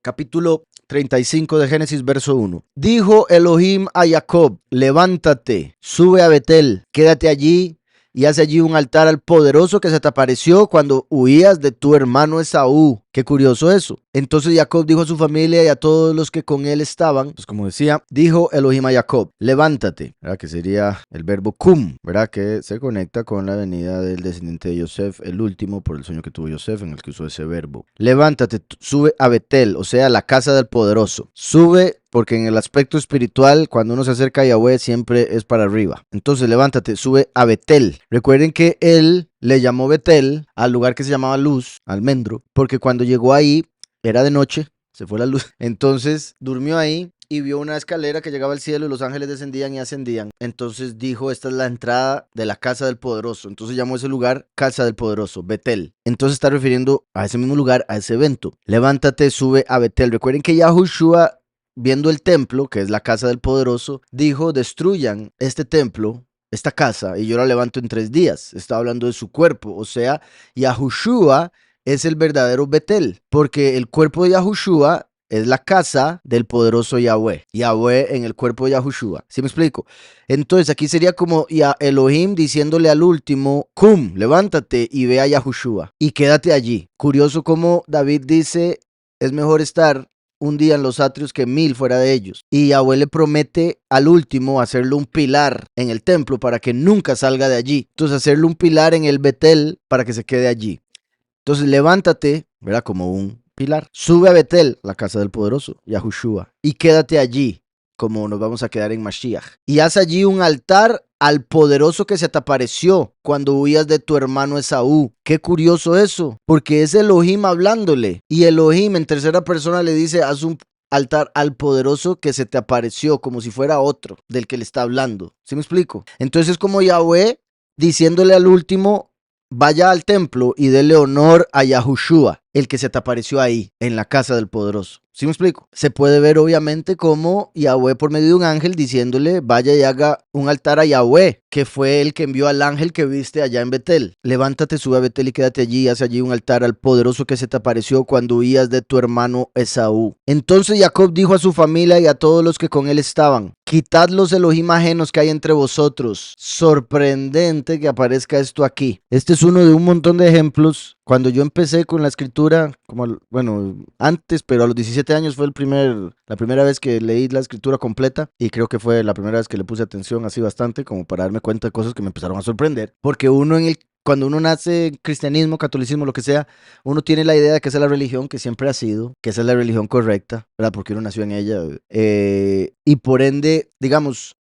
capítulo 35 de Génesis, verso 1. Dijo Elohim a Jacob, levántate, sube a Betel, quédate allí y haz allí un altar al poderoso que se te apareció cuando huías de tu hermano Esaú. Qué curioso eso. Entonces Jacob dijo a su familia y a todos los que con él estaban, pues como decía, dijo Elohim a Jacob, levántate, ¿verdad? Que sería el verbo cum, ¿verdad? Que se conecta con la venida del descendiente de Yosef, el último, por el sueño que tuvo Yosef, en el que usó ese verbo. Levántate, sube a Betel, o sea, la casa del poderoso. Sube porque en el aspecto espiritual, cuando uno se acerca a Yahweh, siempre es para arriba. Entonces, levántate, sube a Betel. Recuerden que él le llamó Betel al lugar que se llamaba Luz, almendro, porque cuando llegó ahí, era de noche, se fue la luz. Entonces, durmió ahí y vio una escalera que llegaba al cielo y los ángeles descendían y ascendían. Entonces dijo, esta es la entrada de la casa del poderoso. Entonces llamó ese lugar casa del poderoso, Betel. Entonces está refiriendo a ese mismo lugar, a ese evento. Levántate, sube a Betel. Recuerden que Yahushua, viendo el templo, que es la casa del poderoso, dijo, destruyan este templo, esta casa, y yo la levanto en 3 días. Está hablando de su cuerpo, o sea, Yahushua es el verdadero Betel, porque el cuerpo de Yahushua es la casa del poderoso Yahweh. Yahweh en el cuerpo de Yahushua. ¿Sí me explico? Entonces aquí sería como Elohim diciéndole al último, cum, levántate y ve a Yahushua y quédate allí. Curioso como David dice, es mejor estar un día en los atrios que 1000 fuera de ellos. Y Yahweh le promete al último hacerle un pilar en el templo para que nunca salga de allí. Entonces hacerle un pilar en el Betel para que se quede allí. Entonces levántate, ¿verdad? Como un pilar. Sube a Betel, la casa del poderoso, Yahushua, y quédate allí, como nos vamos a quedar en Mashiach. Y haz allí un altar al poderoso que se te apareció cuando huías de tu hermano Esaú. Qué curioso eso, porque es Elohim hablándole. Y Elohim en tercera persona le dice, haz un altar al poderoso que se te apareció, como si fuera otro del que le está hablando. ¿Sí me explico? Entonces es como Yahweh diciéndole al último, vaya al templo y dele honor a Yahushua, el que se te apareció ahí, en la casa del poderoso. ¿Sí me explico? Se puede ver obviamente como Yahweh por medio de un ángel diciéndole, vaya y haga un altar a Yahweh, que fue el que envió al ángel que viste allá en Betel. Levántate, sube a Betel y quédate allí y haz allí un altar al poderoso que se te apareció cuando huías de tu hermano Esaú. Entonces Jacob dijo a su familia y a todos los que con él estaban, quitad los Elohim ajenos que hay entre vosotros. Sorprendente que aparezca esto aquí. Este es uno de un montón de ejemplos. Cuando yo empecé con la escritura, bueno, antes, pero a los 17 años fue la primera vez que leí la escritura completa y creo que fue la primera vez que le puse atención así bastante como para darme cuenta de cosas que me empezaron a sorprender. Porque cuando uno nace en cristianismo, catolicismo, lo que sea, uno tiene la idea de que esa es la religión que siempre ha sido, que esa es la religión correcta, ¿verdad? Porque uno nació en ella. Y por ende, digamos,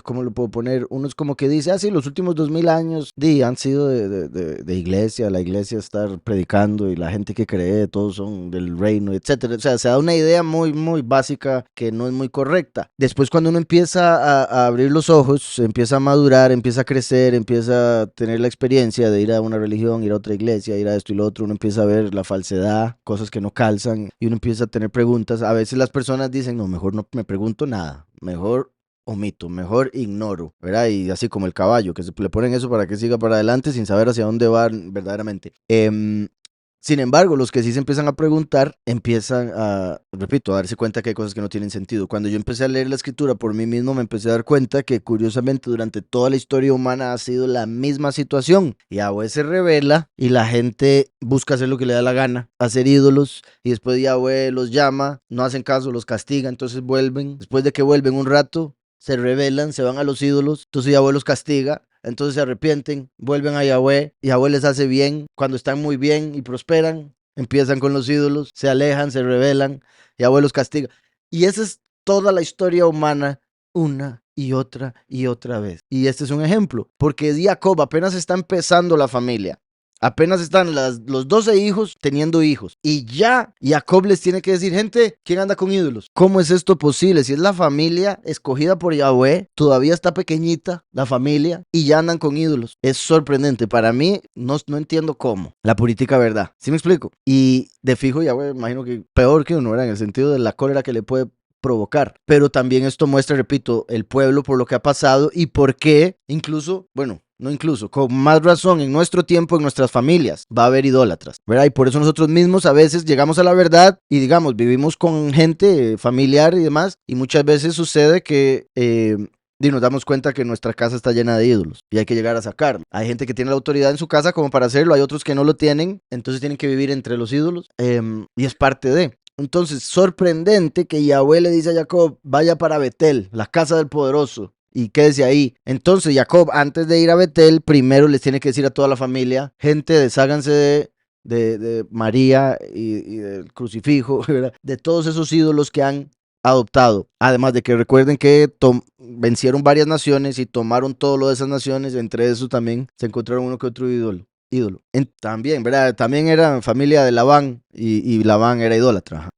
¿cómo lo puedo poner? Uno es como que dice, sí, los últimos 2000 años han sido de iglesia, la iglesia estar predicando y la gente que cree, todos son del reino, etcétera. O sea, se da una idea muy, muy básica que no es muy correcta. Después, cuando uno empieza a abrir los ojos, empieza a madurar, empieza a crecer, empieza a tener la experiencia de ir a una religión, ir a otra iglesia, ir a esto y lo otro, uno empieza a ver la falsedad, cosas que no calzan y uno empieza a tener preguntas. A veces las personas dicen, no, mejor no me pregunto nada, mejor omito, mejor ignoro, ¿verdad? Y así como el caballo, que le ponen eso para que siga para adelante sin saber hacia dónde va verdaderamente. Sin embargo, los que sí se empiezan a preguntar, empiezan repito, a darse cuenta que hay cosas que no tienen sentido. Cuando yo empecé a leer la escritura por mí mismo, me empecé a dar cuenta que curiosamente durante toda la historia humana ha sido la misma situación. Yahweh se revela y la gente busca hacer lo que le da la gana, hacer ídolos, y después Yahweh los llama, no hacen caso, los castiga, entonces vuelven. Después de que vuelven un rato, se rebelan, se van a los ídolos, entonces Yahweh los castiga. Entonces se arrepienten, vuelven a Yahweh, Yahweh les hace bien, cuando están muy bien y prosperan, empiezan con los ídolos, se alejan, se rebelan, Yahweh los castiga. Y esa es toda la historia humana, una y otra vez. Y este es un ejemplo, porque Jacob apenas está empezando la familia. Apenas están los 12 hijos teniendo hijos. Y ya Jacob les tiene que decir, gente, ¿quién anda con ídolos? ¿Cómo es esto posible? Si es la familia escogida por Yahweh, todavía está pequeñita la familia y ya andan con ídolos. Es sorprendente. Para mí, no entiendo cómo. La purítica verdad. ¿Sí me explico? Y de fijo, Yahweh, imagino que peor que uno, ¿verdad? En el sentido de la cólera que le puede provocar. Pero también esto muestra, repito, el pueblo por lo que ha pasado y por qué, incluso, bueno, no incluso, con más razón en nuestro tiempo, en nuestras familias, va a haber idólatras, ¿verdad? Y por eso nosotros mismos a veces llegamos a la verdad y digamos, vivimos con gente familiar y demás, y muchas veces sucede que y nos damos cuenta que nuestra casa está llena de ídolos y hay que llegar a sacarlo. Hay gente que tiene la autoridad en su casa como para hacerlo, hay otros que no lo tienen, entonces tienen que vivir entre los ídolos y es parte de. Entonces, sorprendente que Yahweh le dice a Jacob, vaya para Betel, la casa del poderoso, y quédese ahí. Entonces Jacob, antes de ir a Betel, primero les tiene que decir a toda la familia, gente, desháganse de María y del crucifijo, ¿verdad? De todos esos ídolos que han adoptado. Además de que recuerden que vencieron varias naciones y tomaron todo lo de esas naciones, entre esos también se encontraron uno que otro ídolo. También, ¿verdad? También era familia de Labán y Labán era idólatra.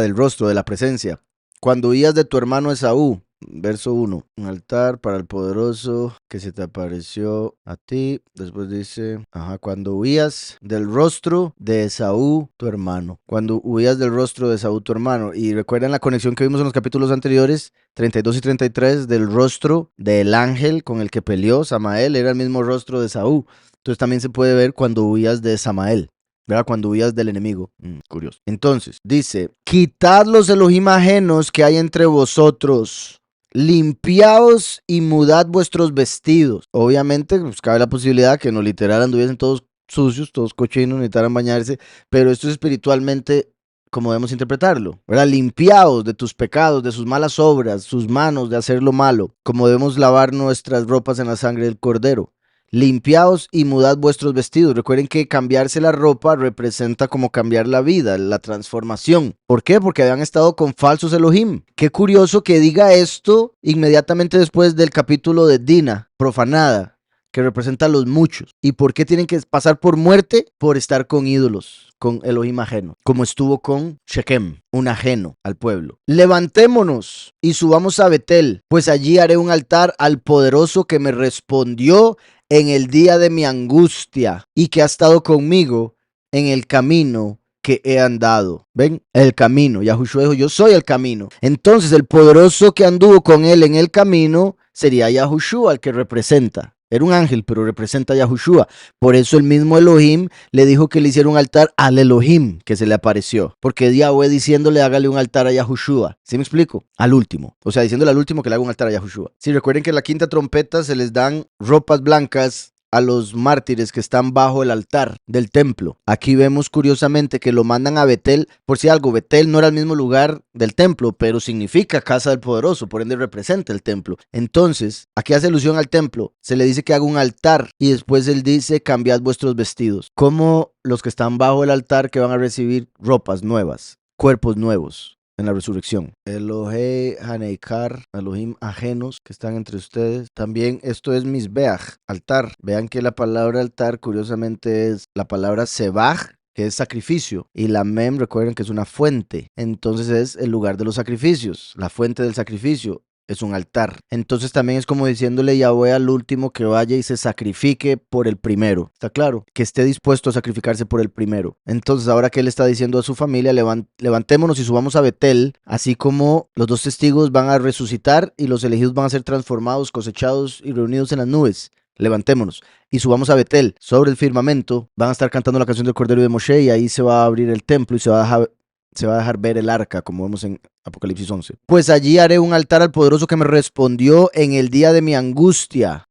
Del rostro, de la presencia. Cuando huías de tu hermano Esaú, verso 1, un altar para el poderoso que se te apareció a ti. Después dice, cuando huías del rostro de Esaú, tu hermano. Cuando huías del rostro de Esaú, tu hermano. Y recuerden la conexión que vimos en los capítulos anteriores, 32 y 33, del rostro del ángel con el que peleó Samael, era el mismo rostro de Esaú. Entonces también se puede ver cuando huías de Samael, ¿verdad? Cuando huías del enemigo. Curioso. Entonces, dice, quitad los Elohim ajenos que hay entre vosotros, limpiaos y mudad vuestros vestidos. Obviamente, pues, cabe la posibilidad que no literal anduviesen todos sucios, todos cochinos, necesitaran bañarse, pero esto es espiritualmente como debemos interpretarlo, ¿verdad? Limpiaos de tus pecados, de sus malas obras, sus manos de hacer lo malo, como debemos lavar nuestras ropas en la sangre del Cordero. Limpiaos y mudad vuestros vestidos. Recuerden que cambiarse la ropa representa como cambiar la vida, la transformación. ¿Por qué? Porque habían estado con falsos Elohim. Qué curioso que diga esto inmediatamente después del capítulo de Dina, profanada, que representa a los muchos. ¿Y por qué tienen que pasar por muerte? Por estar con ídolos, con Elohim ajeno, como estuvo con Shechem, un ajeno al pueblo. Levantémonos y subamos a Betel, pues allí haré un altar al poderoso que me respondió en el día de mi angustia y que ha estado conmigo en el camino que he andado. ¿Ven? El camino. Yahushua dijo, yo soy el camino. Entonces el poderoso que anduvo con él en el camino sería Yahushua, el que representa. Era un ángel, pero representa a Yahushua. Por eso el mismo Elohim le dijo que le hiciera un altar al Elohim que se le apareció. Porque Yahweh diciéndole hágale un altar a Yahushua. ¿Sí me explico? Al último. O sea, diciéndole al último que le haga un altar a Yahushua. Sí, recuerden que en la quinta trompeta se les dan ropas blancas a los mártires que están bajo el altar del templo. Aquí vemos curiosamente que lo mandan a Betel. Por si algo, Betel no era el mismo lugar del templo, pero significa casa del poderoso, por ende representa el templo. Entonces, aquí hace alusión al templo. Se le dice que haga un altar y después él dice cambiad vuestros vestidos. Como los que están bajo el altar que van a recibir ropas nuevas, cuerpos nuevos en la resurrección. Elohe Haneikar, Elohim ajenos que están entre ustedes. También esto es Misbeach, altar. Vean que la palabra altar curiosamente es la palabra Sebach, que es sacrificio, y la Mem, recuerden que es una fuente. Entonces es el lugar de los sacrificios, la fuente del sacrificio. Es un altar. Entonces también es como diciéndole Yahweh al último que vaya y se sacrifique por el primero. ¿Está claro? Que esté dispuesto a sacrificarse por el primero. Entonces ahora que él está diciendo a su familia, levantémonos y subamos a Betel, así como los dos testigos van a resucitar y los elegidos van a ser transformados, cosechados y reunidos en las nubes. Levantémonos y subamos a Betel. Sobre el firmamento van a estar cantando la canción del Cordero y de Moshe y ahí se va a abrir el templo y se va a dejar ver el arca, como vemos en Apocalipsis 11. Pues allí haré un altar al poderoso que me respondió en el día de mi angustia,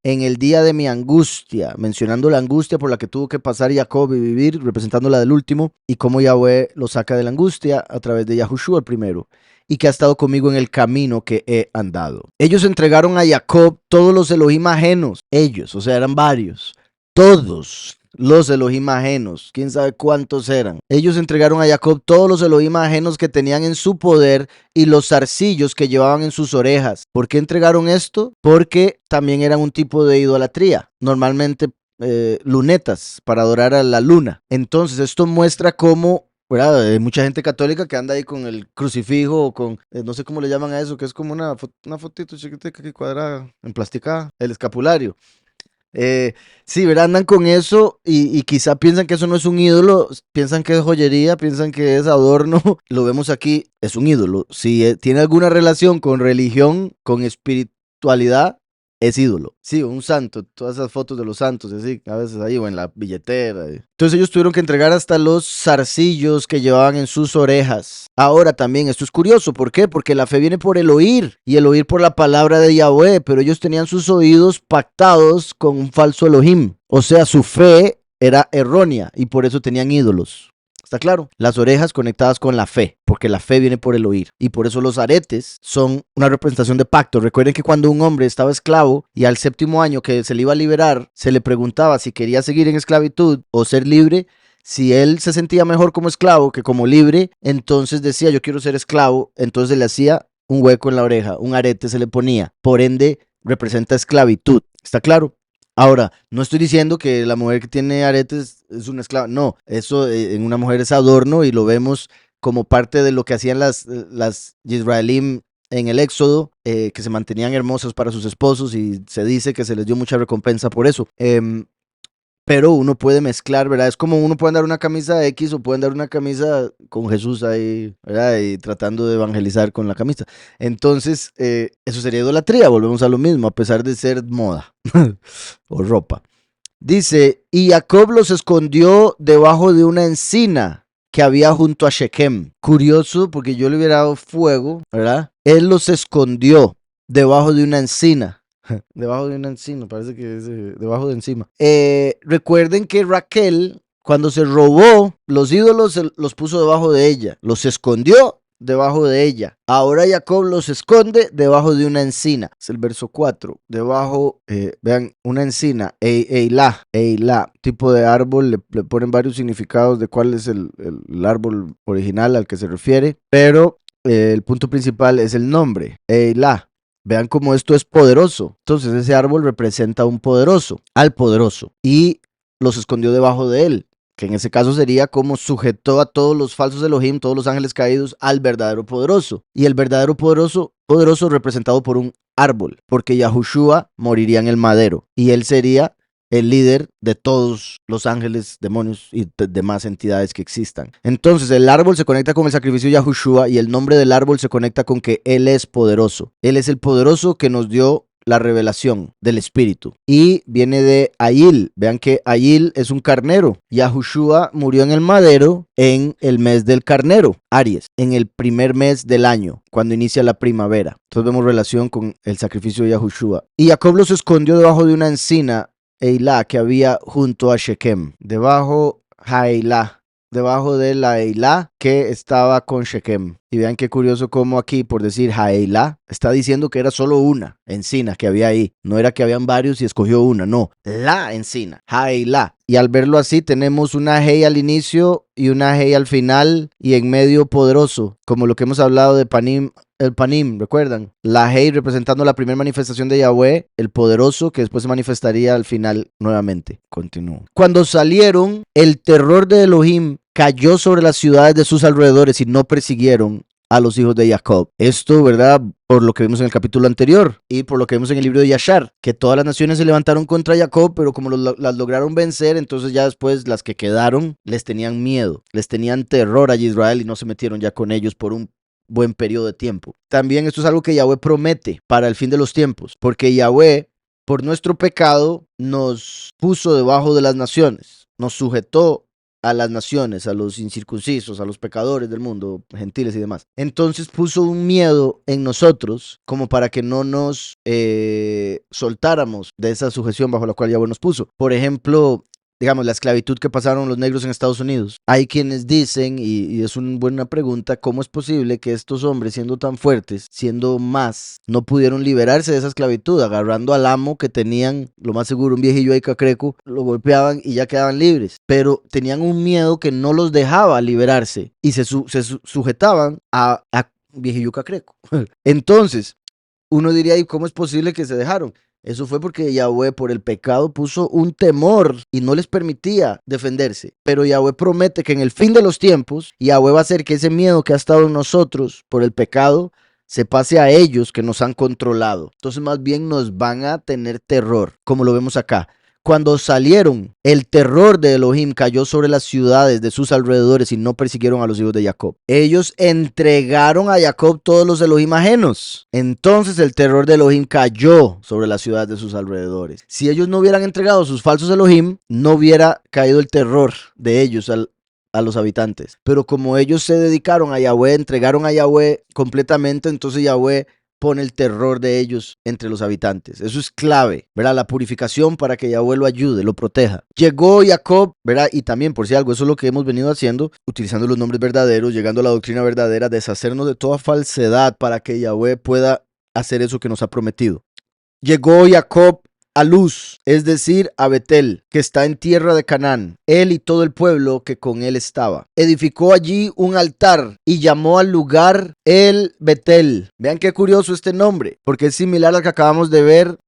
mencionando la angustia por la que tuvo que pasar Jacob y vivir, representando la del último, y cómo Yahweh lo saca de la angustia a través de Yahushua el primero, y que ha estado conmigo en el camino que he andado. Ellos entregaron a Jacob todos los Elohim ajenos, ellos, o sea, eran varios, todos los Elohim ajenos, quién sabe cuántos eran. Ellos entregaron a Jacob todos los Elohim ajenos que tenían en su poder y los zarcillos que llevaban en sus orejas. ¿Por qué entregaron esto? Porque también eran un tipo de idolatría, normalmente lunetas para adorar a la luna. Entonces esto muestra cómo, ¿verdad? Hay mucha gente católica que anda ahí con el crucifijo o con, no sé cómo le llaman a eso, que es como una fotito chiquitita aquí cuadrada, emplasticada, el escapulario. Sí, ¿verdad? Andan con eso y quizá piensan que eso no es un ídolo, piensan que es joyería, piensan que es adorno. Lo vemos aquí, es un ídolo. Si tiene alguna relación con religión, con espiritualidad, es ídolo. Sí, un santo, todas esas fotos de los santos, así, a veces ahí, o en la billetera. Entonces ellos tuvieron que entregar hasta los zarcillos que llevaban en sus orejas. Ahora también, esto es curioso, ¿por qué? Porque la fe viene por el oír, y el oír por la palabra de Yahweh, pero ellos tenían sus oídos pactados con un falso Elohim. O sea, su fe era errónea, y por eso tenían ídolos. ¿Está claro? Las orejas conectadas con la fe, porque la fe viene por el oír. Y por eso los aretes son una representación de pacto. Recuerden que cuando un hombre estaba esclavo y al 7º año que se le iba a liberar, se le preguntaba si quería seguir en esclavitud o ser libre. Si él se sentía mejor como esclavo que como libre, entonces decía yo quiero ser esclavo. Entonces le hacía un hueco en la oreja, un arete se le ponía. Por ende, representa esclavitud. ¿Está claro? Ahora, no estoy diciendo que la mujer que tiene aretes es una esclava, no, eso en una mujer es adorno y lo vemos como parte de lo que hacían las Yisraelim en el Éxodo, que se mantenían hermosas para sus esposos y se dice que se les dio mucha recompensa por eso. Pero uno puede mezclar, ¿verdad? Es como uno puede andar una camisa X o puede andar una camisa con Jesús ahí, ¿verdad? Y tratando de evangelizar con la camisa. Entonces, eso sería idolatría, volvemos a lo mismo, a pesar de ser moda o ropa. Dice, y Jacob los escondió debajo de una encina que había junto a Shechem. Curioso, porque yo le hubiera dado fuego, ¿verdad? Él los escondió debajo de una encina. Debajo de una encina, parece que es debajo de encima. Recuerden que Raquel, cuando se robó los ídolos, los puso debajo de ella, los escondió debajo de ella. Ahora Jacob los esconde debajo de una encina. Es el verso 4. Debajo, vean, una encina, Eilah, tipo de árbol, le ponen varios significados de cuál es el árbol original al que se refiere, pero el punto principal es el nombre, Eilah. Vean cómo esto es poderoso. Entonces ese árbol representa a un poderoso, al poderoso, y los escondió debajo de él, que en ese caso sería como sujetó a todos los falsos Elohim, todos los ángeles caídos, al verdadero poderoso. Y el verdadero poderoso representado por un árbol, porque Yahushua moriría en el madero, y él sería el líder de todos los ángeles, demonios y demás entidades que existan. Entonces el árbol se conecta con el sacrificio de Yahushua y el nombre del árbol se conecta con que Él es poderoso. Él es el poderoso que nos dio la revelación del Espíritu. Y viene de Ayil. Vean que Ayil es un carnero. Yahushua murió en el madero en el mes del carnero, Aries, en el primer mes del año, cuando inicia la primavera. Entonces vemos relación con el sacrificio de Yahushua. Y Jacob los escondió debajo de una encina, Eilah, que había junto a Shechem, debajo de la Eilah que estaba con Shechem. Y vean qué curioso cómo aquí, por decir Eilah, está diciendo que era solo una encina que había ahí. No era que habían varios y escogió una, no. La encina, Eilah. Y al verlo así, tenemos una Hei al inicio y una Hei al final y en medio poderoso, como lo que hemos hablado de Panim. El Panim, ¿recuerdan? La Hei representando la primera manifestación de Yahweh, el poderoso, que después se manifestaría al final nuevamente. Continúo. Cuando salieron, el terror de Elohim cayó sobre las ciudades de sus alrededores y no persiguieron a los hijos de Jacob. Esto, ¿verdad? Por lo que vimos en el capítulo anterior y por lo que vimos en el libro de Yashar, que todas las naciones se levantaron contra Jacob, pero como las lograron vencer, entonces ya después las que quedaron les tenían miedo, les tenían terror a Israel y no se metieron ya con ellos por un buen periodo de tiempo. También esto es algo que Yahweh promete para el fin de los tiempos, porque Yahweh, por nuestro pecado, nos puso debajo de las naciones, nos sujetó a las naciones, a los incircuncisos, a los pecadores del mundo, gentiles y demás. Entonces puso un miedo en nosotros como para que no nos soltáramos de esa sujeción bajo la cual Yahweh nos puso. Por ejemplo, digamos, la esclavitud que pasaron los negros en Estados Unidos. Hay quienes dicen, y es una buena pregunta, ¿cómo es posible que estos hombres, siendo tan fuertes, siendo más, no pudieron liberarse de esa esclavitud? Agarrando al amo que tenían, lo más seguro, un viejillo ahí cacreco, lo golpeaban y ya quedaban libres. Pero tenían un miedo que no los dejaba liberarse y se sujetaban a viejillo cacreco. Entonces, uno diría, ¿y cómo es posible que se dejaron? Eso fue porque Yahweh por el pecado puso un temor y no les permitía defenderse. Pero Yahweh promete que en el fin de los tiempos, Yahweh va a hacer que ese miedo que ha estado en nosotros por el pecado se pase a ellos que nos han controlado. Entonces más bien nos van a tener terror, como lo vemos acá. Cuando salieron, el terror de Elohim cayó sobre las ciudades de sus alrededores y no persiguieron a los hijos de Jacob. Ellos entregaron a Jacob todos los Elohim ajenos. Entonces el terror de Elohim cayó sobre las ciudades de sus alrededores. Si ellos no hubieran entregado sus falsos Elohim, no hubiera caído el terror de ellos a los habitantes. Pero como ellos se dedicaron a Yahweh, entregaron a Yahweh completamente, entonces Yahweh pone el terror de ellos entre los habitantes. Eso es clave, ¿verdad? La purificación para que Yahweh lo ayude, lo proteja. Llegó Jacob, ¿verdad? Y también, por si algo, eso es lo que hemos venido haciendo, utilizando los nombres verdaderos, llegando a la doctrina verdadera, deshacernos de toda falsedad para que Yahweh pueda hacer eso que nos ha prometido. Llegó Jacob a Luz, es decir, a Betel, que está en tierra de Canaán, él y todo el pueblo que con él estaba. Edificó allí un altar y llamó al lugar el Betel. Vean qué curioso este nombre, porque es similar al que acabamos de ver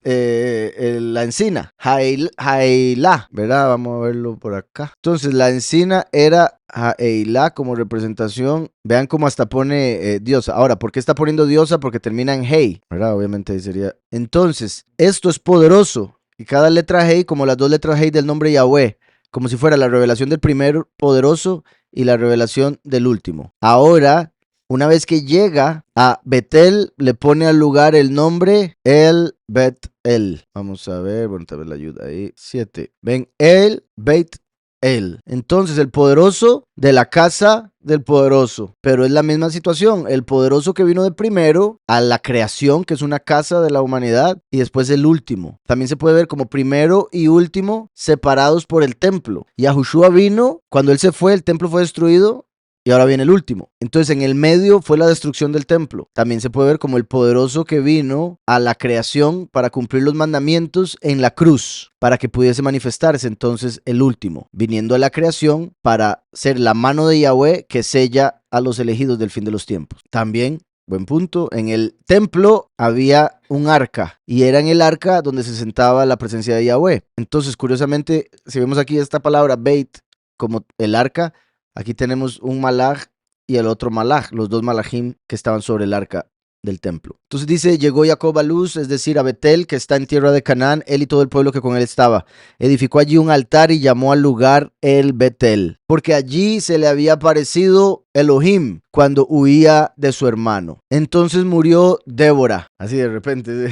la encina, Jaelá, ¿verdad? Vamos a verlo por acá. Entonces, la encina era Jaelá como representación. Vean cómo hasta pone diosa. Ahora, ¿por qué está poniendo diosa? Porque termina en Hei, ¿verdad? Obviamente ahí sería. Entonces, esto es poderoso. Y cada letra Hei, como las dos letras Hei del nombre Yahweh, como si fuera la revelación del primero poderoso y la revelación del último. Ahora, una vez que llega a Betel, le pone al lugar el nombre El Bet-El. Vamos a ver, bueno, tal vez la ayuda ahí. 7. Ven, El Bet-El. Entonces, el poderoso de la casa del poderoso. Pero es la misma situación. El poderoso que vino de primero a la creación, que es una casa de la humanidad, y después el último. También se puede ver como primero y último separados por el templo. Yahushua vino, cuando él se fue, el templo fue destruido. Y ahora viene el último. Entonces, en el medio fue la destrucción del templo. También se puede ver como el poderoso que vino a la creación para cumplir los mandamientos en la cruz, para que pudiese manifestarse entonces el último, viniendo a la creación para ser la mano de Yahweh que sella a los elegidos del fin de los tiempos. También, buen punto, en el templo había un arca y era en el arca donde se sentaba la presencia de Yahweh. Entonces, curiosamente, si vemos aquí esta palabra Beit como el arca, aquí tenemos un malaj y el otro malaj, los dos malajim que estaban sobre el arca del templo. Entonces dice, llegó Jacob a Luz, es decir, a Betel, que está en tierra de Canaán, él y todo el pueblo que con él estaba. Edificó allí un altar y llamó al lugar el Betel, porque allí se le había aparecido Elohim cuando huía de su hermano. Entonces murió Débora, así de repente.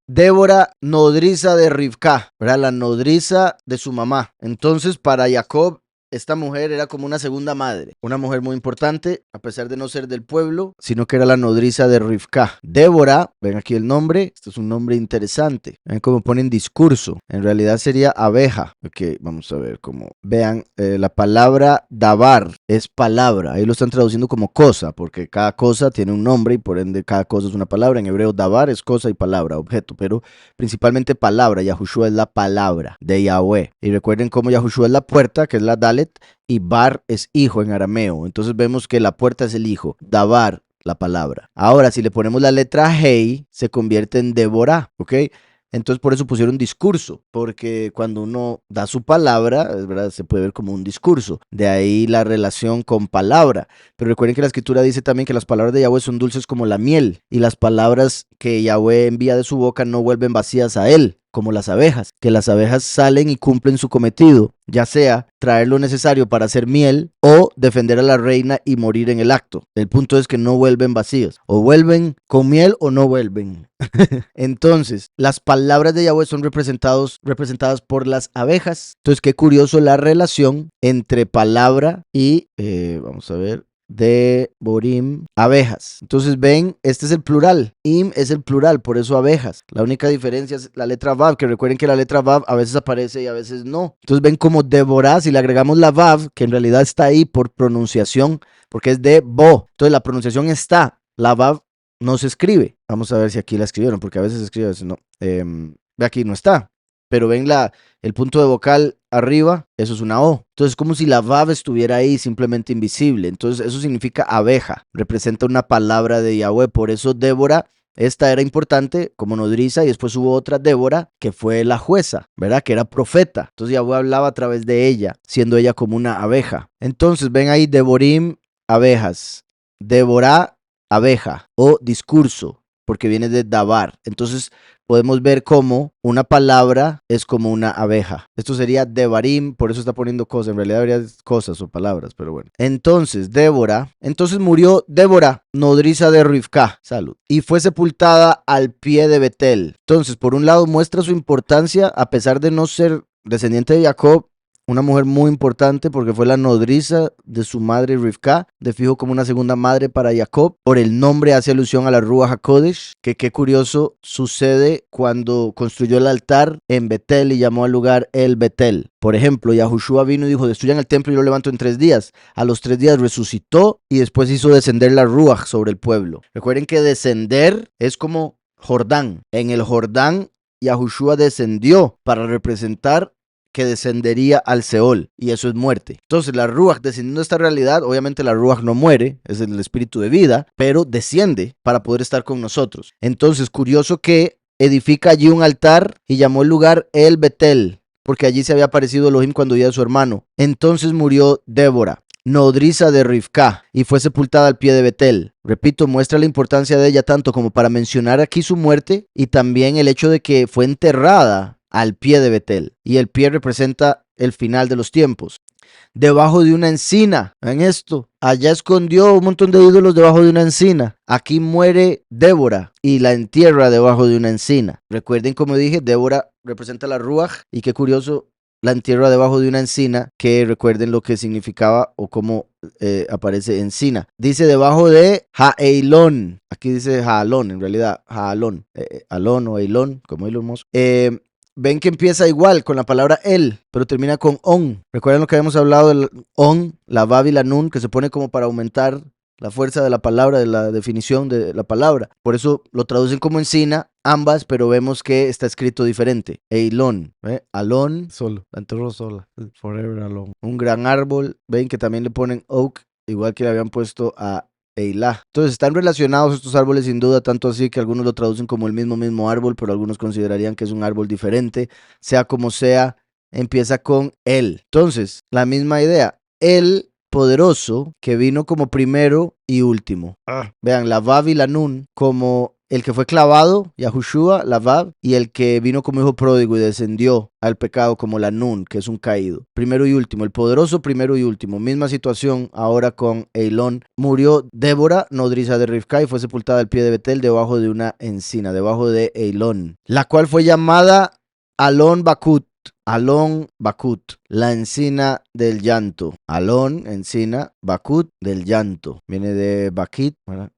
Débora, nodriza de Rivka, ¿verdad? La nodriza de su mamá. Entonces para Jacob, esta mujer era como una segunda madre, una mujer muy importante, a pesar de no ser del pueblo, sino que era la nodriza de Rivka. Débora, ven aquí el nombre, esto es un nombre interesante. Ven cómo ponen discurso, en realidad sería abeja. Ok, vamos a ver cómo. Vean, la palabra dabar es palabra, ahí lo están traduciendo como cosa, porque cada cosa tiene un nombre y por ende cada cosa es una palabra. En hebreo dabar es cosa y palabra, objeto, pero principalmente palabra. Yahushua es la palabra de Yahweh. Y recuerden cómo Yahushua es la puerta, que es la Dalet, y Bar es hijo en arameo. Entonces vemos que la puerta es el hijo, Dabar, la palabra. Ahora, si le ponemos la letra Hei, se convierte en Deborah, ¿ok? Entonces por eso pusieron discurso, porque cuando uno da su palabra, es verdad, se puede ver como un discurso. De ahí la relación con palabra. Pero recuerden que la escritura dice también que las palabras de Yahweh son dulces como la miel, y las palabras que Yahweh envía de su boca no vuelven vacías a él, como las abejas, que las abejas salen y cumplen su cometido, ya sea traer lo necesario para hacer miel o defender a la reina y morir en el acto. El punto es que no vuelven vacíos, o vuelven con miel o no vuelven. Entonces, las palabras de Yahweh son representadas por las abejas. Entonces, qué curioso la relación entre palabra y, vamos a ver, de Borim, abejas. Entonces ven, este es el plural, Im es el plural, por eso abejas. La única diferencia es la letra Vav, que recuerden que la letra Vav a veces aparece y a veces no. Entonces ven como Deborah, si le agregamos la Vav, que en realidad está ahí por pronunciación, porque es de Bo. Entonces la pronunciación está, la Vav no se escribe. Vamos a ver si aquí la escribieron, porque a veces se escribe, a veces no. Ve aquí no está. Pero ven el punto de vocal arriba, eso es una O. Entonces es como si la Vav estuviera ahí simplemente invisible. Entonces eso significa abeja, representa una palabra de Yahweh. Por eso Débora, esta era importante como nodriza, y después hubo otra Débora que fue la jueza, ¿verdad? Que era profeta. Entonces Yahweh hablaba a través de ella, siendo ella como una abeja. Entonces ven ahí Deborim, abejas. Deborah, abeja o discurso, porque viene de dabar. Entonces, podemos ver cómo una palabra es como una abeja. Esto sería Devarim, por eso está poniendo cosas, en realidad debería ser cosas o palabras, pero bueno. Entonces murió Débora, nodriza de Rivka, salud, y fue sepultada al pie de Betel. Entonces, por un lado muestra su importancia, a pesar de no ser descendiente de Jacob, una mujer muy importante porque fue la nodriza de su madre Rivka, de fijo como una segunda madre para Jacob. Por el nombre hace alusión a la Ruach HaKodesh, que qué curioso sucede cuando construyó el altar en Betel y llamó al lugar el Betel. Por ejemplo, Yahushua vino y dijo, destruyan el templo y yo lo levanto en 3 días. A los 3 días resucitó y después hizo descender la Ruach sobre el pueblo. Recuerden que descender es como Jordán. En el Jordán, Yahushua descendió para representar que descendería al Seol, y eso es muerte. Entonces la Ruach descendiendo a esta realidad, obviamente la Ruach no muere, es el espíritu de vida, pero desciende para poder estar con nosotros. Entonces, curioso que edifica allí un altar y llamó el lugar El Betel, porque allí se había aparecido Elohim cuando vio a su hermano. Entonces murió Débora, nodriza de Rivka, y fue sepultada al pie de Betel. Repito, muestra la importancia de ella tanto como para mencionar aquí su muerte y también el hecho de que fue enterrada al pie de Betel, y el pie representa el final de los tiempos. Debajo de una encina, en esto, allá escondió un montón de ídolos debajo de una encina. Aquí muere Débora y la entierra debajo de una encina. Recuerden, como dije, Débora representa la Ruach, y qué curioso, la entierra debajo de una encina, que recuerden lo que significaba o cómo aparece encina. Dice debajo de Jaelón, aquí dice Jaalón, en realidad Jaalón, Alón o Eilón, como Elon Musk. Ven que empieza igual con la palabra el, pero termina con on. ¿Recuerdan lo que habíamos hablado del on, la vav y la nun, que se pone como para aumentar la fuerza de la palabra, de la definición de la palabra? Por eso lo traducen como encina, ambas, pero vemos que está escrito diferente. Eilón, alón, solo, la enterró sola, forever alone. Un gran árbol, ven que también le ponen oak, igual que le habían puesto a Eilah. Entonces están relacionados estos árboles sin duda, tanto así que algunos lo traducen como el mismo árbol, pero algunos considerarían que es un árbol diferente. Sea como sea, empieza con él. Entonces, la misma idea, el poderoso que vino como primero y último. Vean, la Vav y la Nun como el que fue clavado, Yahushua, la Vav, y el que vino como hijo pródigo y descendió al pecado como la Nun, que es un caído. Primero y último, el poderoso primero y último. Misma situación ahora con Eilón. Murió Débora, nodriza de Rivka, y fue sepultada al pie de Betel debajo de una encina, debajo de Eilón, la cual fue llamada Alon Bakut. Alon Bakut, la encina del llanto. Alon, encina, Bakut, del llanto. Viene de Bakit,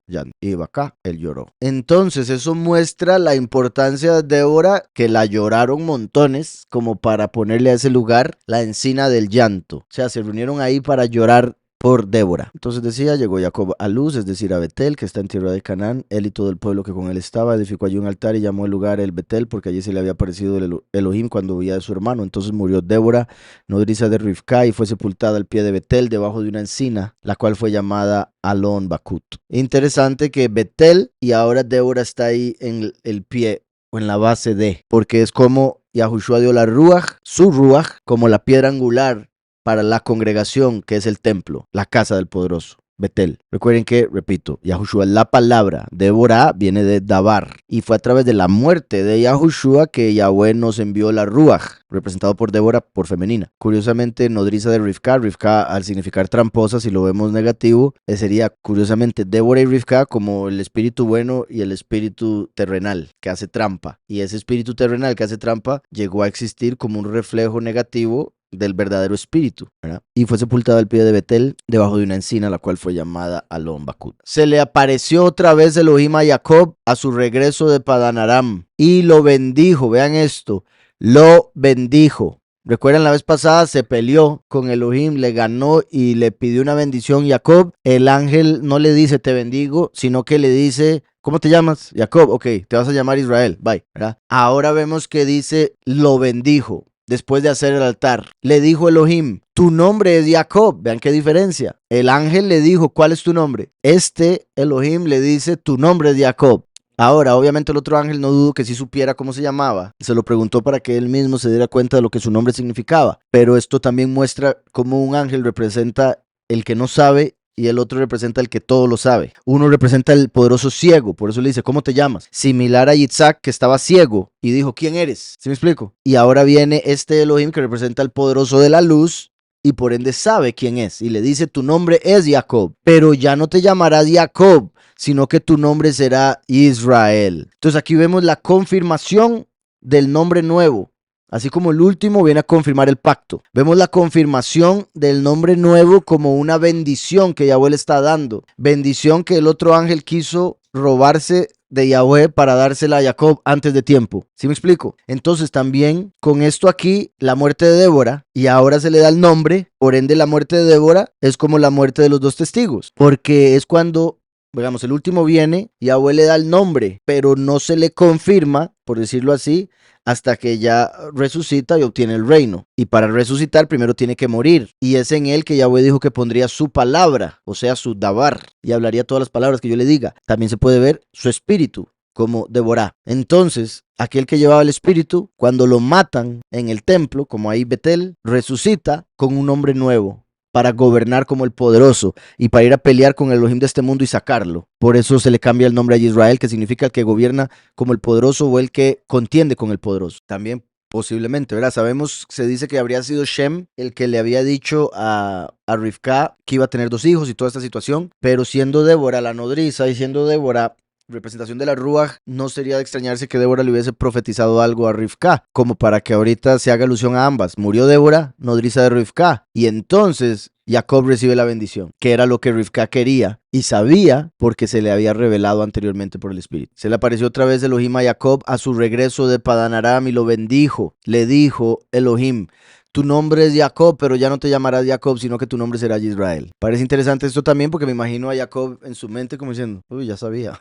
llanto, y Baká, él lloró. Entonces eso muestra la importancia de Débora, que la lloraron montones, como para ponerle a ese lugar la encina del llanto. O sea, se reunieron ahí para llorar por Débora. Entonces decía, llegó Jacob a Luz, es decir, a Betel, que está en tierra de Canaán. Él y todo el pueblo que con él estaba edificó allí un altar y llamó el lugar el Betel, porque allí se le había aparecido el Elohim cuando veía a su hermano. Entonces murió Débora, nodriza de Rivka, y fue sepultada al pie de Betel, debajo de una encina, la cual fue llamada Alon Bakut. Interesante que Betel y ahora Débora está ahí en el pie o en la base de, porque es como Yahushua dio la Ruach, su Ruach, como la piedra angular para la congregación, que es el templo, la casa del poderoso, Betel. Recuerden que, repito, Yahushua, la palabra Débora viene de Dabar, y fue a través de la muerte de Yahushua que Yahweh nos envió la Ruach, representado por Débora, por femenina. Curiosamente, nodriza de Rivka, Rivka al significar tramposa, si lo vemos negativo, sería curiosamente Débora y Rivka como el espíritu bueno y el espíritu terrenal que hace trampa. Y ese espíritu terrenal que hace trampa llegó a existir como un reflejo negativo del verdadero espíritu, ¿verdad? Y fue sepultada al pie de Betel, debajo de una encina, la cual fue llamada Alon Bakut. Se le apareció otra vez Elohim a Jacob a su regreso de Padan Aram y lo bendijo. Vean esto, lo bendijo. Recuerdan, la vez pasada se peleó con Elohim, le ganó y le pidió una bendición Jacob. El ángel no le dice te bendigo, sino que le dice, ¿cómo te llamas? Jacob, ok, te vas a llamar Israel, bye, ¿verdad? Ahora vemos que dice lo bendijo. Después de hacer el altar, le dijo Elohim, tu nombre es Jacob. Vean qué diferencia. El ángel le dijo, ¿cuál es tu nombre? Este Elohim le dice, tu nombre es Jacob. Ahora, obviamente el otro ángel no dudo que sí supiera cómo se llamaba. Se lo preguntó para que él mismo se diera cuenta de lo que su nombre significaba. Pero esto también muestra cómo un ángel representa el que no sabe y el otro representa el que todo lo sabe. Uno representa el poderoso ciego, por eso le dice, ¿cómo te llamas? Similar a Yitzhak, que estaba ciego y dijo, ¿quién eres? ¿Sí me explico? Y ahora viene este Elohim que representa al poderoso de la luz y por ende sabe quién es y le dice, tu nombre es Jacob, pero ya no te llamarás Jacob, sino que tu nombre será Israel. Entonces aquí vemos la confirmación del nombre nuevo. Así como el último viene a confirmar el pacto. Vemos la confirmación del nombre nuevo como una bendición que Yahweh le está dando. Bendición que el otro ángel quiso robarse de Yahweh para dársela a Jacob antes de tiempo. ¿Sí me explico? Entonces también con esto aquí, la muerte de Débora, y ahora se le da el nombre, por ende la muerte de Débora es como la muerte de los dos testigos. Porque es cuando, digamos, el último viene, Yahweh le da el nombre, pero no se le confirma, por decirlo así, hasta que ya resucita y obtiene el reino. Y para resucitar primero tiene que morir. Y es en él que Yahweh dijo que pondría su palabra, o sea, su dabar, y hablaría todas las palabras que yo le diga. También se puede ver su espíritu, como Deborah. Entonces, aquel que llevaba el espíritu, cuando lo matan en el templo, como ahí Betel, resucita con un nombre nuevo, para gobernar como el poderoso y para ir a pelear con el Elohim de este mundo y sacarlo. Por eso se le cambia el nombre a Israel, que significa el que gobierna como el poderoso o el que contiende con el poderoso. También posiblemente, ¿verdad? Sabemos, se dice que habría sido Shem el que le había dicho a Rivka que iba a tener 2 hijos y toda esta situación, pero siendo Débora la nodriza y siendo Débora representación de la Ruach, no sería de extrañarse que Débora le hubiese profetizado algo a Rivka, como para que ahorita se haga alusión a ambas. Murió Débora, nodriza de Rivka, y entonces Jacob recibe la bendición, que era lo que Rivka quería y sabía porque se le había revelado anteriormente por el Espíritu. Se le apareció otra vez Elohim a Jacob a su regreso de Padan Aram y lo bendijo. Le dijo Elohim, tu nombre es Jacob, pero ya no te llamarás Jacob, sino que tu nombre será Israel. Parece interesante esto también porque me imagino a Jacob en su mente como diciendo, uy, ya sabía,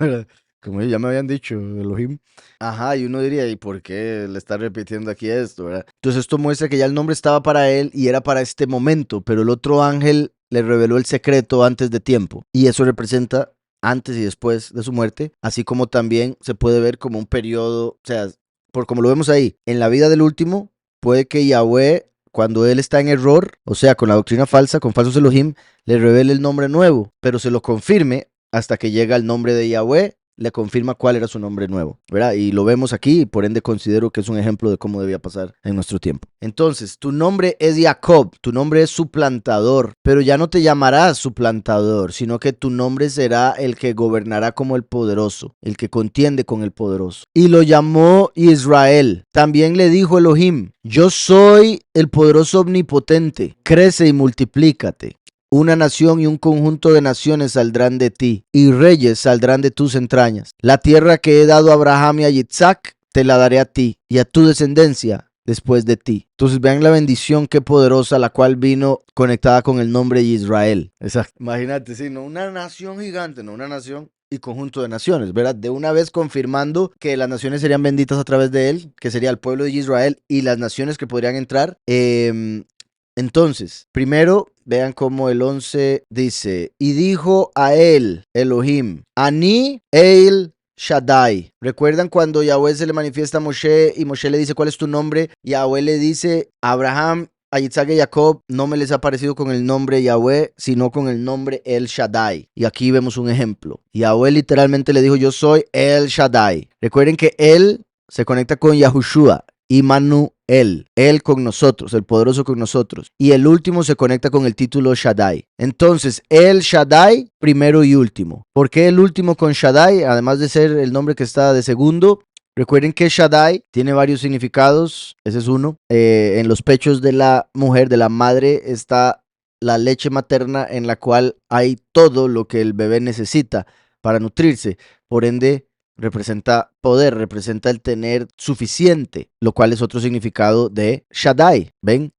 como ya me habían dicho, Elohim. Ajá, y uno diría, ¿y por qué le está repitiendo aquí esto, verdad? Entonces esto muestra que ya el nombre estaba para él y era para este momento, pero el otro ángel le reveló el secreto antes de tiempo. Y eso representa antes y después de su muerte, así como también se puede ver como un periodo, o sea, por como lo vemos ahí, en la vida del último, puede que Yahweh, cuando él está en error, o sea, con la doctrina falsa, con falsos Elohim, le revele el nombre nuevo, pero se lo confirme hasta que llega el nombre de Yahweh, le confirma cuál era su nombre nuevo, ¿verdad? Y lo vemos aquí y por ende considero que es un ejemplo de cómo debía pasar en nuestro tiempo. Entonces, tu nombre es Jacob, tu nombre es suplantador, pero ya no te llamarás suplantador, sino que tu nombre será el que gobernará como el poderoso, el que contiende con el poderoso. Y lo llamó Israel. También le dijo Elohim, yo soy el poderoso omnipotente, crece y multiplícate. Una nación y un conjunto de naciones saldrán de ti, y reyes saldrán de tus entrañas. La tierra que he dado a Abraham y a Yitzhak, te la daré a ti, y a tu descendencia después de ti. Entonces vean la bendición qué poderosa, la cual vino conectada con el nombre de Israel. Exacto. Imagínate, sí, no una nación gigante, no una nación y conjunto de naciones, ¿verdad? De una vez confirmando que las naciones serían benditas a través de él, que sería el pueblo de Israel y las naciones que podrían entrar. Entonces, primero, vean cómo el 11 dice, y dijo a él, Elohim, Ani El Shaddai. ¿Recuerdan cuando Yahweh se le manifiesta a Moshe y Moshe le dice cuál es tu nombre? Yahweh le dice a Abraham, a Yitzhak y Jacob, no me les ha aparecido con el nombre Yahweh, sino con el nombre El Shaddai. Y aquí vemos un ejemplo. Yahweh literalmente le dijo, yo soy El Shaddai. Recuerden que él se conecta con Yahushua. Immanuel, él con nosotros, el poderoso con nosotros. Y el último se conecta con el título Shaddai. Entonces, el Shaddai, primero y último. ¿Por qué el último con Shaddai? Además de ser el nombre que está de segundo. Recuerden que Shaddai tiene varios significados. Ese es uno. En los pechos de la mujer, de la madre, está la leche materna en la cual hay todo lo que el bebé necesita para nutrirse. Por ende, representa poder, representa el tener suficiente, lo cual es otro significado de Shaddai. ¿Ven?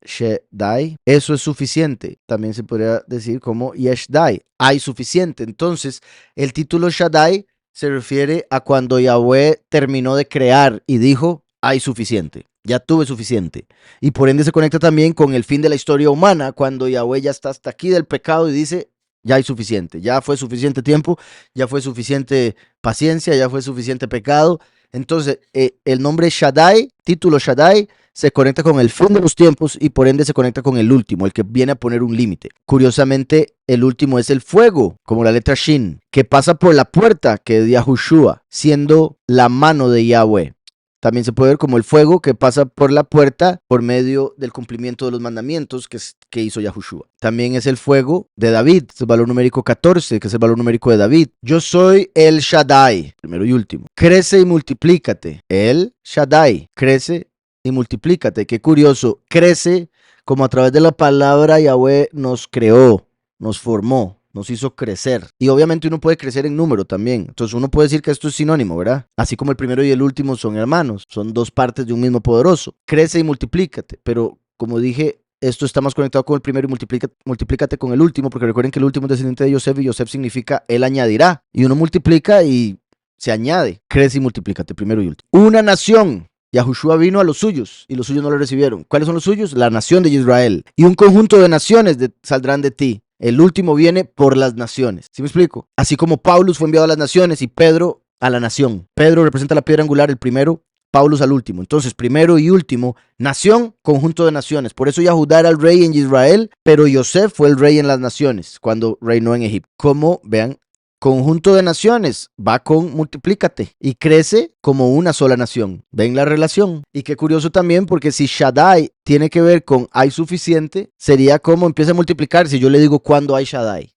Shaddai, eso es suficiente. También se podría decir como Yeshdai, hay suficiente. Entonces, el título Shaddai se refiere a cuando Yahweh terminó de crear y dijo, hay suficiente. Ya tuve suficiente. Y por ende se conecta también con el fin de la historia humana, cuando Yahweh ya está hasta aquí del pecado y dice, ya hay suficiente, ya fue suficiente tiempo, ya fue suficiente paciencia, ya fue suficiente pecado. Entonces, el nombre Shaddai, título Shaddai, se conecta con el fin de los tiempos y por ende se conecta con el último, el que viene a poner un límite. Curiosamente, el último es el fuego, como la letra Shin, que pasa por la puerta, que es Yahushua, siendo la mano de Yahweh. También se puede ver como el fuego que pasa por la puerta por medio del cumplimiento de los mandamientos que hizo Yahushua. También es el fuego de David, es el valor numérico 14, que es el valor numérico de David. Yo soy el Shaddai, primero y último. Crece y multiplícate. El Shaddai, crece y multiplícate. Qué curioso, crece como a través de la palabra Yahweh nos creó, nos formó, nos hizo crecer. Y obviamente uno puede crecer en número también. Entonces uno puede decir que esto es sinónimo, ¿verdad? Así como el primero y el último son hermanos, son dos partes de un mismo poderoso. Crece y multiplícate. Pero como dije, esto está más conectado con el primero y multiplícate con el último, porque recuerden que el último es descendiente de Yosef y Yosef significa él añadirá. Y uno multiplica y se añade. Crece y multiplícate, primero y último. Una nación. Yahushua vino a los suyos y los suyos no lo recibieron. ¿Cuáles son los suyos? La nación de Israel. Y un conjunto de naciones saldrán de ti. El último viene por las naciones. ¿Sí me explico? Así como Paulus fue enviado a las naciones y Pedro a la nación. Pedro representa la piedra angular, el primero, Paulus al último. Entonces, primero y último, nación, conjunto de naciones. Por eso Yahudá era el rey en Israel, pero Yosef fue el rey en las naciones cuando reinó en Egipto. Como, vean, conjunto de naciones, va con multiplícate y crece como una sola nación. ¿Ven la relación? Y qué curioso también, porque si Shaddai tiene que ver con hay suficiente, sería como empieza a multiplicar si yo le digo cuando hay Shaddai.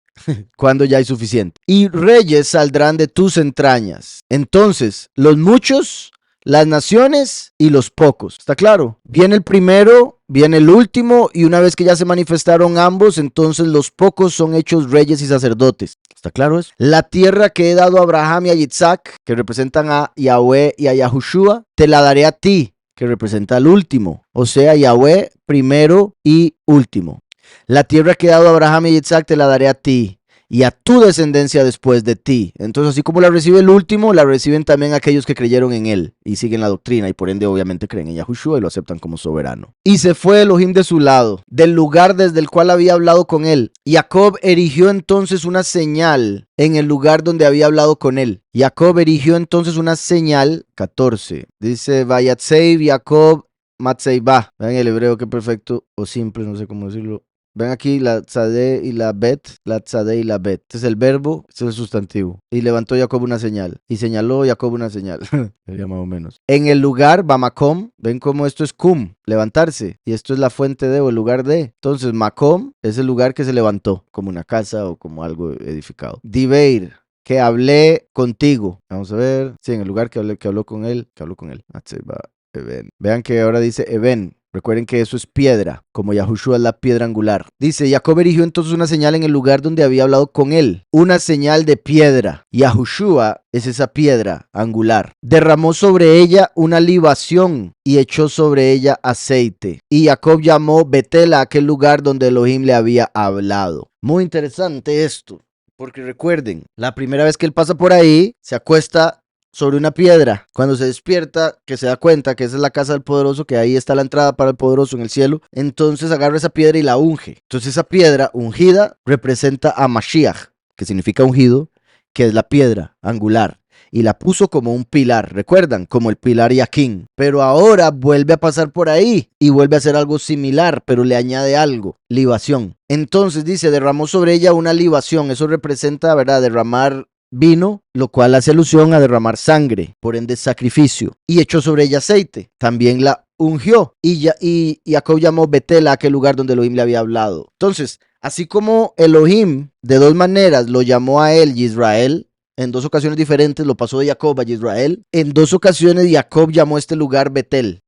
Cuando ya hay suficiente. Y reyes saldrán de tus entrañas. Entonces, los muchos, las naciones y los pocos. ¿Está claro? Viene el primero, viene el último, y una vez que ya se manifestaron ambos, entonces los pocos son hechos reyes y sacerdotes. ¿Está claro eso? La tierra que he dado a Abraham y a Isaac, que representan a Yahweh y a Yahushua, te la daré a ti, que representa al último. O sea, Yahweh primero y último. La tierra que he dado a Abraham y a Isaac te la daré a ti y a tu descendencia después de ti. Entonces, así como la recibe el último, la reciben también aquellos que creyeron en él y siguen la doctrina y por ende obviamente creen en Yahushua y lo aceptan como soberano. Y se fue Elohim de su lado, del lugar desde el cual había hablado con él. Jacob erigió entonces una señal en el lugar donde había hablado con él. Jacob erigió entonces una señal, 14. Dice, Vayatseiv Jacob Matseiba. Vean el hebreo, qué perfecto o simple, no sé cómo decirlo. Ven aquí la tzadé y la bet, la tzadé y la bet. Este es el verbo, este es el sustantivo. Y levantó Jacob una señal. Y señaló Jacob una señal. Sería más o menos. En el lugar, Bamakom, ven cómo esto es kum, levantarse. Y esto es la fuente de o el lugar de. Entonces, Makom es el lugar que se levantó, como una casa o como algo edificado. Dibeir, que hablé contigo. Vamos a ver. Sí, en el lugar que habló con él. Vean que ahora dice Eben. Recuerden que eso es piedra, como Yahushua es la piedra angular. Dice, Jacob erigió entonces una señal en el lugar donde había hablado con él. Una señal de piedra. Yahushua es esa piedra angular. Derramó sobre ella una libación y echó sobre ella aceite. Y Jacob llamó Betel a aquel lugar donde Elohim le había hablado. Muy interesante esto, porque recuerden, la primera vez que él pasa por ahí, se acuesta sobre una piedra. Cuando se despierta, que se da cuenta que esa es la casa del poderoso, que ahí está la entrada para el poderoso en el cielo, entonces agarra esa piedra y la unge. Entonces esa piedra ungida representa a Mashiach, que significa ungido, que es la piedra angular. Y la puso como un pilar, ¿recuerdan? Como el pilar Yaquín. Pero ahora vuelve a pasar por ahí y vuelve a hacer algo similar, pero le añade algo, libación. Entonces dice, derramó sobre ella una libación. Eso representa, ¿verdad? Derramar vino, lo cual hace alusión a derramar sangre, por ende sacrificio, y echó sobre ella aceite, también la ungió, y Jacob llamó Betel a aquel lugar donde Elohim le había hablado. Entonces, así como Elohim de dos maneras lo llamó a él Israel, en dos ocasiones diferentes lo pasó de Jacob a Israel, en dos ocasiones Jacob llamó a este lugar Betel,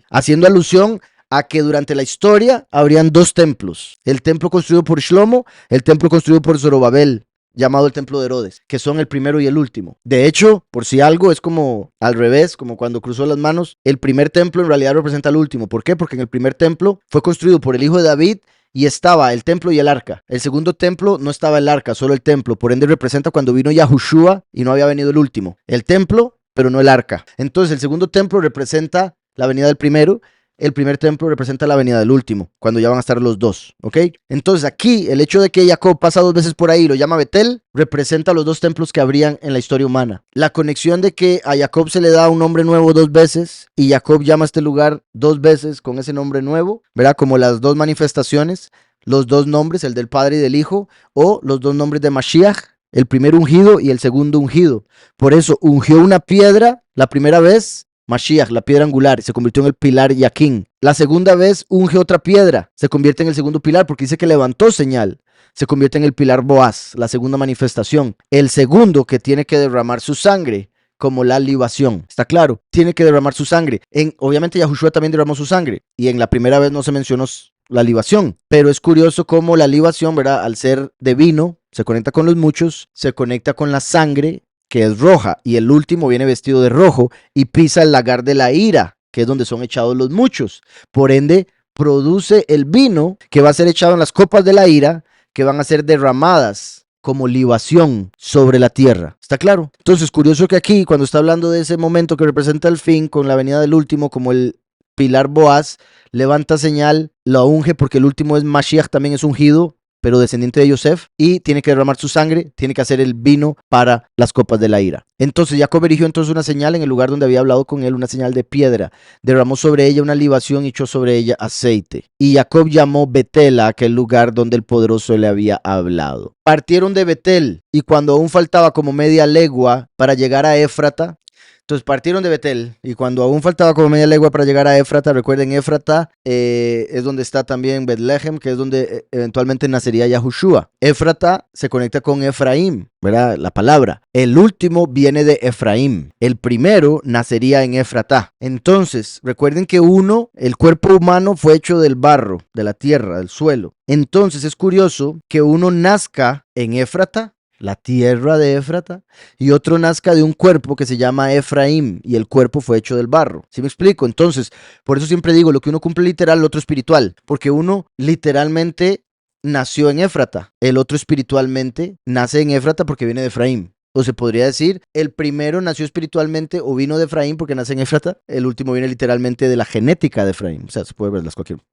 haciendo alusión a que durante la historia habrían dos templos, el templo construido por Shlomo, el templo construido por Zorobabel, llamado el templo de Herodes, que son el primero y el último. De hecho, por si algo, es como al revés, como cuando cruzó las manos, el primer templo en realidad representa al último. ¿Por qué? Porque en el primer templo fue construido por el hijo de David y estaba el templo y el arca. El segundo templo no estaba el arca, solo el templo. Por ende representa cuando vino Yahushua y no había venido el último. El templo, pero no el arca. Entonces el segundo templo representa la venida del primero el primer templo representa la venida del último, cuando ya van a estar los dos, ¿ok? Entonces aquí, el hecho de que Jacob pasa 2 veces por ahí y lo llama Betel, representa los 2 templos que habrían en la historia humana. La conexión de que a Jacob se le da un nombre nuevo 2 veces y Jacob llama a este lugar 2 veces con ese nombre nuevo, ¿verdad? Como las 2 manifestaciones, los 2 nombres, el del Padre y del Hijo, o los 2 nombres de Mashiach, el primer ungido y el segundo ungido. Por eso ungió una piedra la primera vez, Mashiach, la piedra angular, se convirtió en el pilar Yaquín. La segunda vez unge otra piedra, se convierte en el segundo pilar porque dice que levantó señal. Se convierte en el pilar Boaz, la segunda manifestación. El segundo que tiene que derramar su sangre, como la libación. ¿Está claro? Tiene que derramar su sangre. Obviamente Yahushua también derramó su sangre. Y en la primera vez no se mencionó la libación. Pero es curioso cómo la libación, ¿verdad? Al ser de vino, se conecta con los muchos, se conecta con la sangre, que es roja, y el último viene vestido de rojo y pisa el lagar de la ira, que es donde son echados los muchos. Por ende, produce el vino que va a ser echado en las copas de la ira, que van a ser derramadas como libación sobre la tierra. ¿Está claro? Entonces, curioso que aquí, cuando está hablando de ese momento que representa el fin, con la venida del último, como el pilar Boaz, levanta señal, lo unge, porque el último es Mashiach, también es ungido, pero descendiente de Yosef, y tiene que derramar su sangre, tiene que hacer el vino para las copas de la ira. Entonces Jacob erigió entonces una señal en el lugar donde había hablado con él, una señal de piedra, derramó sobre ella una libación y echó sobre ella aceite. Y Jacob llamó Betel a aquel lugar donde el poderoso le había hablado. Partieron de Betel, y cuando aún faltaba como media legua para llegar a Éfrata, entonces partieron de Betel y cuando aún faltaba como media legua para llegar a Éfrata, recuerden, Éfrata es donde está también Betlehem, que es donde eventualmente nacería Yahushua. Éfrata se conecta con Efraín, ¿verdad? La palabra. El último viene de Efraín. El primero nacería en Éfrata. Entonces, recuerden que el cuerpo humano fue hecho del barro, de la tierra, del suelo. Entonces es curioso que uno nazca en Éfrata, la tierra de Éfrata, y otro nazca de un cuerpo que se llama Efraín, y el cuerpo fue hecho del barro. ¿Sí me explico? Entonces, por eso siempre digo, lo que uno cumple literal, lo otro espiritual, porque uno literalmente nació en Éfrata, el otro espiritualmente nace en Éfrata porque viene de Efraín. O se podría decir, el primero nació espiritualmente o vino de Efraín porque nace en Éfrata, el último viene literalmente de la genética de Efraín. O sea, se puede ver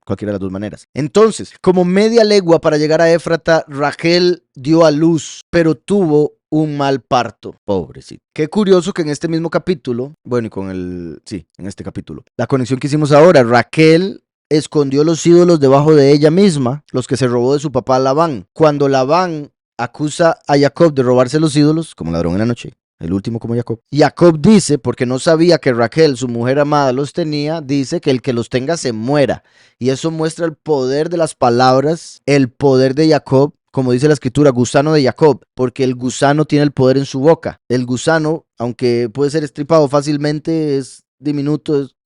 cualquiera de las dos maneras. Entonces, como media legua para llegar a Éfrata, Rachel dio a luz, pero tuvo un mal parto. Pobrecito. Qué curioso que en este mismo capítulo, bueno, en este capítulo, la conexión que hicimos ahora, Rachel escondió los ídolos debajo de ella misma, los que se robó de su papá Labán. Cuando Labán acusa a Jacob de robarse los ídolos, como ladrón en la noche, el último como Jacob. Jacob dice, porque no sabía que Rachel, su mujer amada, los tenía, dice que el que los tenga se muera. Y eso muestra el poder de las palabras, el poder de Jacob, como dice la escritura, gusano de Jacob, porque el gusano tiene el poder en su boca. El gusano, aunque puede ser estripado fácilmente, es diminuto, es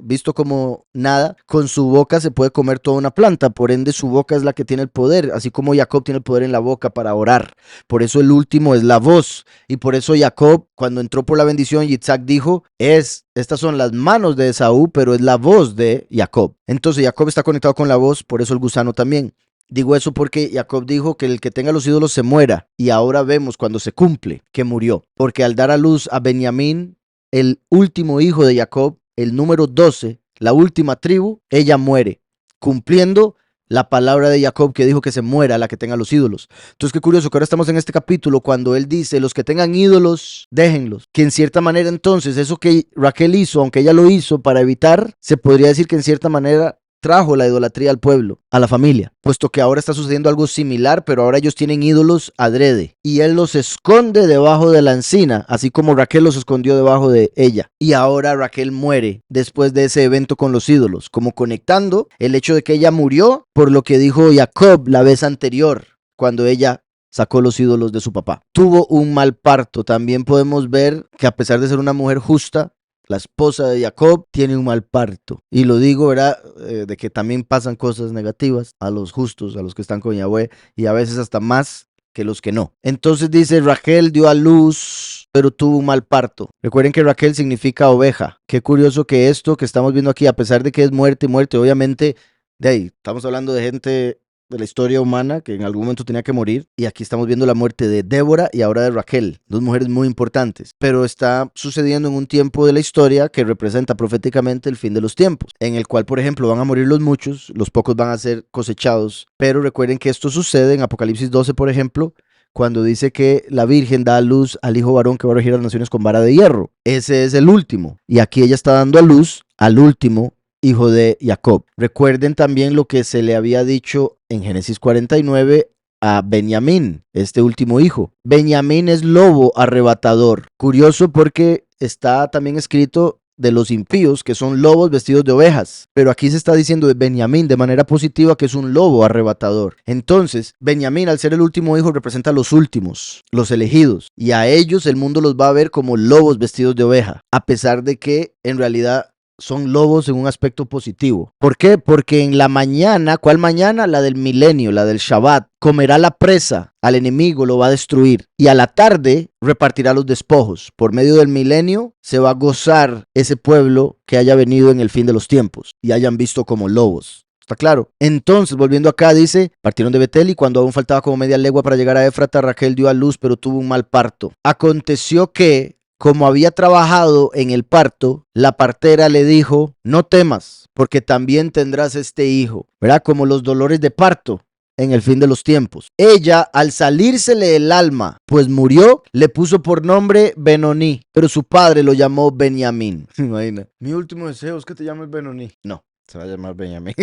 visto como nada, con su boca se puede comer toda una planta, por ende su boca es la que tiene el poder, así como Jacob tiene el poder en la boca para orar. Por eso el último es la voz, y por eso Jacob, cuando entró por la bendición, Yitzhak dijo, estas son las manos de Esaú, pero es la voz de Jacob. Entonces Jacob está conectado con la voz, por eso el gusano también. Digo eso porque Jacob dijo que el que tenga los ídolos se muera, y ahora vemos cuando se cumple que murió, porque al dar a luz a Benjamín, el último hijo de Jacob, el número 12, la última tribu, ella muere, cumpliendo la palabra de Jacob que dijo que se muera la que tenga los ídolos. Entonces, qué curioso que ahora estamos en este capítulo cuando él dice, los que tengan ídolos, déjenlos. Que en cierta manera entonces, eso que Rachel hizo, aunque ella lo hizo para evitar, se podría decir que en cierta manera trajo la idolatría al pueblo, a la familia, puesto que ahora está sucediendo algo similar, pero ahora ellos tienen ídolos adrede, y él los esconde debajo de la encina, así como Rachel los escondió debajo de ella, y ahora Rachel muere después de ese evento con los ídolos, como conectando el hecho de que ella murió por lo que dijo Jacob la vez anterior, cuando ella sacó los ídolos de su papá. Tuvo un mal parto. También podemos ver que a pesar de ser una mujer justa, la esposa de Jacob tiene un mal parto. Y lo digo, ¿verdad? De que también pasan cosas negativas a los justos, a los que están con Yahweh, y a veces hasta más que los que no. Entonces dice, Rachel dio a luz, pero tuvo un mal parto. Recuerden que Rachel significa oveja. Qué curioso que esto que estamos viendo aquí, a pesar de que es muerte, obviamente, de ahí, estamos hablando de gente de la historia humana que en algún momento tenía que morir. Y aquí estamos viendo la muerte de Débora y ahora de Raquel, dos mujeres muy importantes. Pero está sucediendo en un tiempo de la historia que representa proféticamente el fin de los tiempos, en el cual, por ejemplo, van a morir los muchos, los pocos van a ser cosechados. Pero recuerden que esto sucede en Apocalipsis 12, por ejemplo, cuando dice que la Virgen da a luz al hijo varón que va a regir a las naciones con vara de hierro. Ese es el último. Y aquí ella está dando a luz al último hijo de Jacob. Recuerden también lo que se le había dicho en Génesis 49 a Benjamín, este último hijo. Benjamín es lobo arrebatador. Curioso porque está también escrito de los impíos, que son lobos vestidos de ovejas. Pero aquí se está diciendo de Benjamín de manera positiva que es un lobo arrebatador. Entonces, Benjamín, al ser el último hijo, representa a los últimos, los elegidos. Y a ellos el mundo los va a ver como lobos vestidos de oveja, a pesar de que en realidad son lobos en un aspecto positivo. ¿Por qué? Porque en la mañana, ¿cuál mañana? La del milenio, la del Shabbat, comerá la presa al enemigo, lo va a destruir. Y a la tarde repartirá los despojos. Por medio del milenio se va a gozar ese pueblo que haya venido en el fin de los tiempos y hayan visto como lobos. ¿Está claro? Entonces, volviendo acá, dice, partieron de Betel y cuando aún faltaba como media legua para llegar a Éfrata, Raquel dio a luz, pero tuvo un mal parto. Aconteció que, como había trabajado en el parto, la partera le dijo, no temas, porque también tendrás este hijo. ¿Verdad? Como los dolores de parto en el fin de los tiempos. Ella, al salírsele el alma, pues murió, le puso por nombre Benoní, pero su padre lo llamó Benjamín. Imagina. Mi último deseo es que te llames Benoní. No, se va a llamar Benjamín.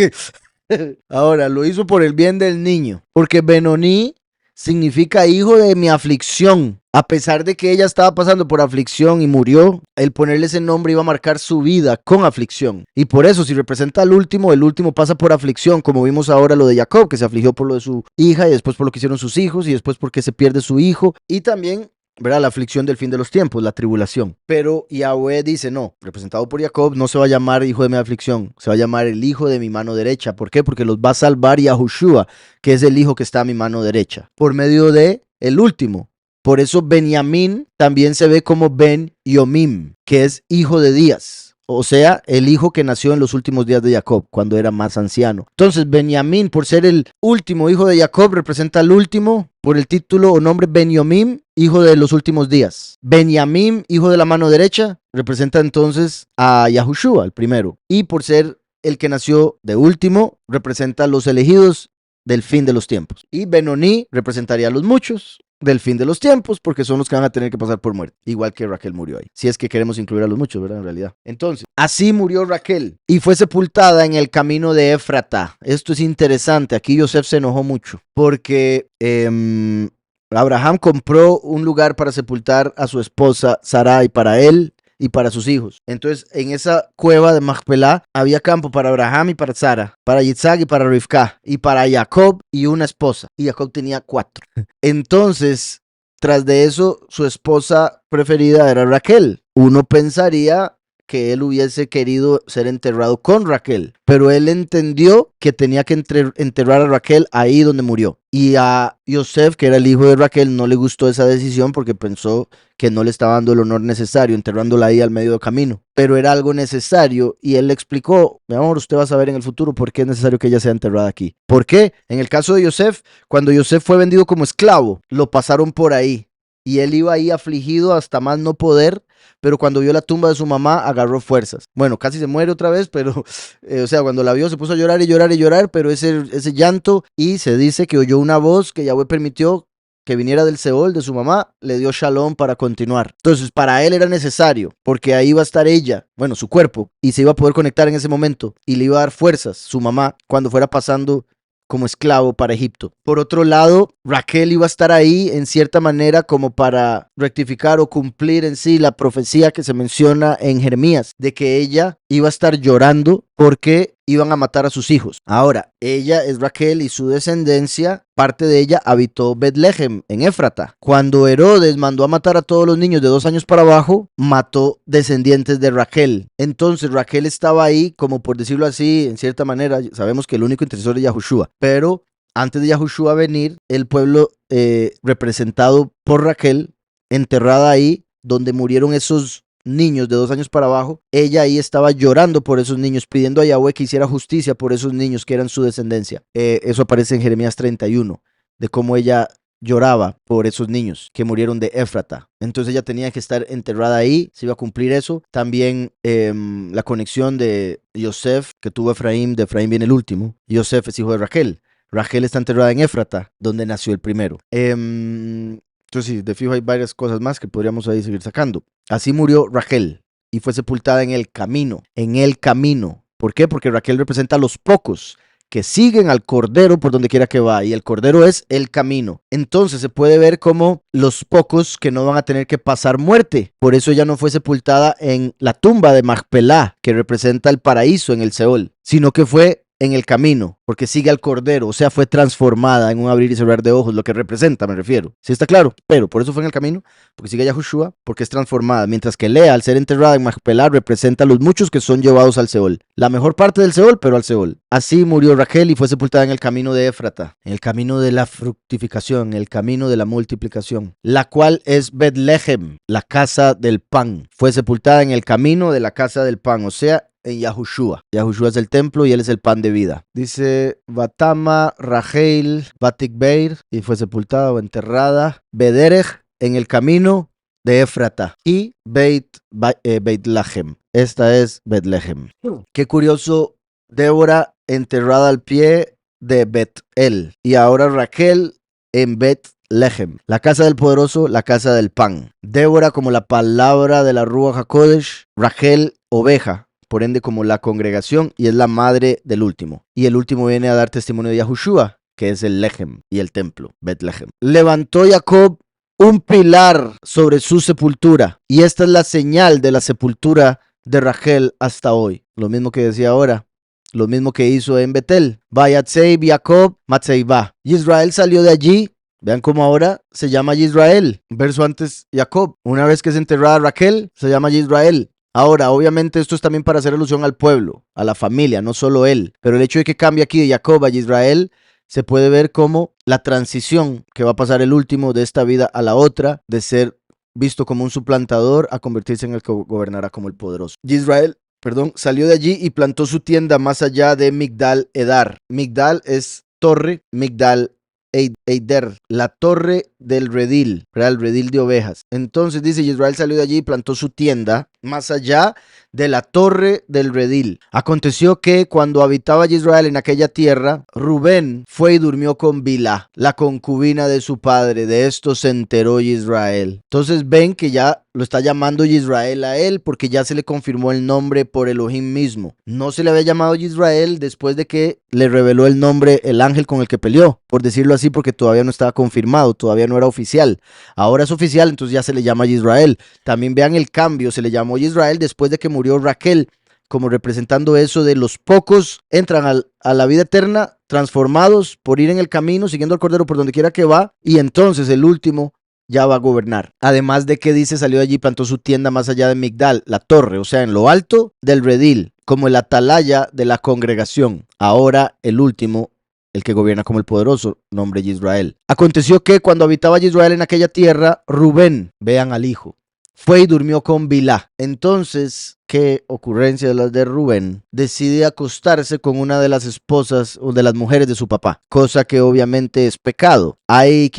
Ahora, lo hizo por el bien del niño, porque Benoní significa hijo de mi aflicción. A pesar de que ella estaba pasando por aflicción y murió, el ponerle ese nombre iba a marcar su vida con aflicción. Y por eso, si representa al último, el último pasa por aflicción, como vimos ahora lo de Jacob, que se afligió por lo de su hija y después por lo que hicieron sus hijos y después porque se pierde su hijo. Y también, ¿verdad? La aflicción del fin de los tiempos, la tribulación. Pero Yahweh dice, no, representado por Jacob, no se va a llamar hijo de mi aflicción, se va a llamar el hijo de mi mano derecha. ¿Por qué? Porque los va a salvar Yahushua, que es el hijo que está a mi mano derecha, por medio de el último. Por eso Benjamín también se ve como Ben Yomim, que es hijo de días. O sea, el hijo que nació en los últimos días de Jacob, cuando era más anciano. Entonces, Benjamín, por ser el último hijo de Jacob, representa al último por el título o nombre Benjamín, hijo de los últimos días. Benjamín, hijo de la mano derecha, representa entonces a Yahushua, el primero. Y por ser el que nació de último, representa a los elegidos del fin de los tiempos. Y Benoní representaría a los muchos del fin de los tiempos, porque son los que van a tener que pasar por muerte, igual que Raquel murió ahí, si es que queremos incluir a los muchos, ¿verdad? En realidad. Entonces, así murió Raquel y fue sepultada en el camino de Éfrata. Esto es interesante, aquí Yosef se enojó mucho, porque Abraham compró un lugar para sepultar a su esposa Sarai para él y para sus hijos. Entonces, en esa cueva de Macpelá había campo para Abraham y para Sara, para Yitzhak y para Rivka, y para Jacob y una esposa. Y Jacob tenía 4. Entonces, tras de eso, su esposa preferida era Raquel. Uno pensaría que él hubiese querido ser enterrado con Raquel, pero él entendió que tenía que enterrar a Raquel ahí donde murió. Y a Yosef, que era el hijo de Raquel, no le gustó esa decisión porque pensó que no le estaba dando el honor necesario, enterrándola ahí al medio del camino. Pero era algo necesario y él le explicó, mi amor, usted va a saber en el futuro por qué es necesario que ella sea enterrada aquí. ¿Por qué? En el caso de Yosef, cuando Yosef fue vendido como esclavo, lo pasaron por ahí. Y él iba ahí afligido hasta más no poder, pero cuando vio la tumba de su mamá agarró fuerzas. Bueno, casi se muere otra vez, pero, o sea, cuando la vio se puso a llorar y llorar y llorar, pero ese llanto, y se dice que oyó una voz que Yahweh permitió que viniera del Seol de su mamá, le dio shalom para continuar. Entonces, para él era necesario, porque ahí iba a estar ella, bueno, su cuerpo, y se iba a poder conectar en ese momento, y le iba a dar fuerzas su mamá cuando fuera pasando como esclavo para Egipto. Por otro lado, Raquel iba a estar ahí en cierta manera como para rectificar o cumplir en sí la profecía que se menciona en Jeremías, de que ella iba a estar llorando porque iban a matar a sus hijos. Ahora, ella es Raquel y su descendencia, parte de ella habitó Betlehem en Éfrata. Cuando Herodes mandó a matar a todos los niños de 2 años para abajo, mató descendientes de Raquel. Entonces Raquel estaba ahí, como por decirlo así, en cierta manera, sabemos que el único intercesor es Yahushua, pero antes de Yahushua venir, el pueblo representado por Raquel, enterrada ahí, donde murieron esos niños de 2 años para abajo, ella ahí estaba llorando por esos niños, pidiendo a Yahweh que hiciera justicia por esos niños que eran su descendencia. Eso aparece en Jeremías 31, de cómo ella lloraba por esos niños que murieron de Éfrata. Entonces ella tenía que estar enterrada ahí, se iba a cumplir eso. También la conexión de Yosef que tuvo Efraín, de Efraín viene el último. Yosef es hijo de Rachel. Rachel está enterrada en Éfrata, donde nació el primero. Entonces sí, de fijo hay varias cosas más que podríamos ahí seguir sacando. Así murió Rachel y fue sepultada en el camino. En el camino. ¿Por qué? Porque Rachel representa a los pocos que siguen al Cordero por donde quiera que va, y el Cordero es el camino. Entonces se puede ver como los pocos que no van a tener que pasar muerte. Por eso ella no fue sepultada en la tumba de Macpelá, que representa el paraíso en el Seol, sino que fue en el camino, porque sigue al Cordero, o sea, fue transformada en un abrir y cerrar de ojos, lo que representa, me refiero. ¿Sí está claro? Pero por eso fue en el camino, porque sigue a Yahushua, porque es transformada, mientras que Lea, al ser enterrada en Macpelá, representa a los muchos que son llevados al Seol. La mejor parte del Seol, pero al Seol. Así murió Rachel y fue sepultada en el camino de Éfrata, en el camino de la fructificación, en el camino de la multiplicación, la cual es Betlehem, la casa del pan. Fue sepultada en el camino de la casa del pan, o sea, en Yahushua. Yahushua es el templo y él es el pan de vida. Dice Batama, Rachel, Batikbeir, y fue sepultada o enterrada. Bederech, en el camino de Éfrata. Y Beit-Lahem. Esta es Betlehem. Qué curioso, Débora enterrada al pie de Bet-El. Y ahora Rachel en Betlehem, la casa del poderoso, la casa del pan. Débora como la palabra de la Ruach HaKodesh, Rachel oveja, por ende como la congregación, y es la madre del último. Y el último viene a dar testimonio de Yahushua, que es el Lechem y el templo, Betlehem. Levantó Jacob un pilar sobre su sepultura, y esta es la señal de la sepultura de Rachel hasta hoy. Lo mismo que decía ahora, lo mismo que hizo en Betel. Vayatseib Jacob Matzeiba. Israel salió de allí. Vean cómo ahora se llama Israel. Un verso antes, Jacob. Una vez que es enterrada Rachel, se llama Israel. Ahora, obviamente esto es también para hacer alusión al pueblo, a la familia, no solo él. Pero el hecho de que cambie aquí de Jacob a Israel se puede ver como la transición que va a pasar el último de esta vida a la otra, de ser visto como un suplantador a convertirse en el que gobernará como el poderoso. Israel, salió de allí y plantó su tienda más allá de Migdal Edar. Migdal es torre, Migdal Eider, la torre del redil, ¿verdad? El redil de ovejas. Entonces dice, Israel salió de allí y plantó su tienda más allá de la torre del redil. Aconteció que cuando habitaba Israel en aquella tierra, Rubén fue y durmió con Bilá, la concubina de su padre. De esto se enteró Israel. Entonces ven que ya lo está llamando Israel a él, porque ya se le confirmó el nombre por Elohim mismo. No se le había llamado Israel después de que le reveló el nombre el ángel con el que peleó, por decirlo así, porque todavía no estaba confirmado, todavía no era oficial. Ahora es oficial, entonces ya se le llama Israel. También vean el cambio, se le llamó Israel después de que murió Rachel, como representando eso de los pocos entran a la vida eterna transformados por ir en el camino, siguiendo al Cordero por donde quiera que va, y entonces el último ya va a gobernar. Además de que dice, salió de allí y plantó su tienda más allá de Migdal, la torre, o sea, en lo alto del redil, como el atalaya de la congregación. Ahora el último, el que gobierna como el poderoso, nombre Israel. Aconteció que cuando habitaba Israel en aquella tierra, Rubén, vean al hijo, fue y durmió con Bilá. Entonces, qué ocurrencia de las de Rubén, decide acostarse con una de las esposas o de las mujeres de su papá, cosa que obviamente es pecado. Hay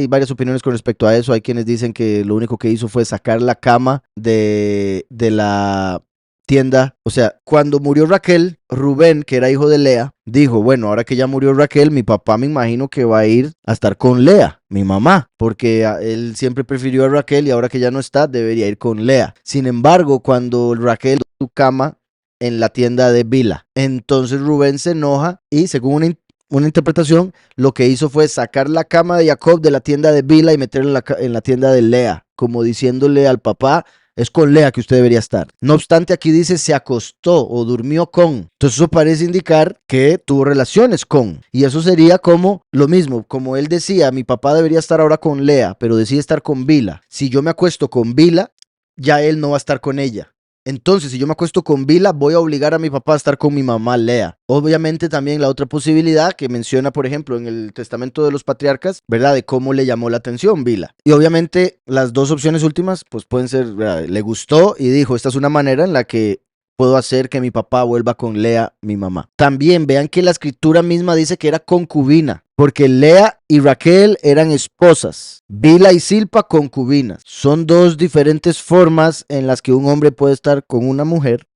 varias opiniones con respecto a eso. Hay quienes dicen que lo único que hizo fue sacar la cama de la tienda. O sea, cuando murió Rachel, Rubén, que era hijo de Lea, dijo, bueno, ahora que ya murió Rachel, mi papá me imagino que va a ir a estar con Lea, mi mamá, porque él siempre prefirió a Rachel y ahora que ya no está, debería ir con Lea. Sin embargo, cuando Rachel su cama en la tienda de Bilá, entonces Rubén se enoja y según una interpretación, lo que hizo fue sacar la cama de Jacob de la tienda de Bilá y meterla en la tienda de Lea, como diciéndole al papá, es con Lea que usted debería estar. No obstante, aquí dice se acostó o durmió con. Entonces eso parece indicar que tuvo relaciones con. Y eso sería como lo mismo, como él decía, mi papá debería estar ahora con Lea, pero decide estar con Bilá. Si yo me acuesto con Bilá, ya él no va a estar con ella. Entonces, si yo me acuesto con Bila, voy a obligar a mi papá a estar con mi mamá Lea. Obviamente también la otra posibilidad que menciona, por ejemplo, en el Testamento de los Patriarcas, ¿verdad? De cómo le llamó la atención Bila. Y obviamente las dos opciones últimas, pues pueden ser, ¿verdad? Le gustó y dijo, esta es una manera en la que puedo hacer que mi papá vuelva con Lea, mi mamá. También vean que la escritura misma dice que era concubina, porque Lea y Raquel eran esposas. Bila y Silpa, concubinas. Son dos diferentes formas en las que un hombre puede estar con una mujer.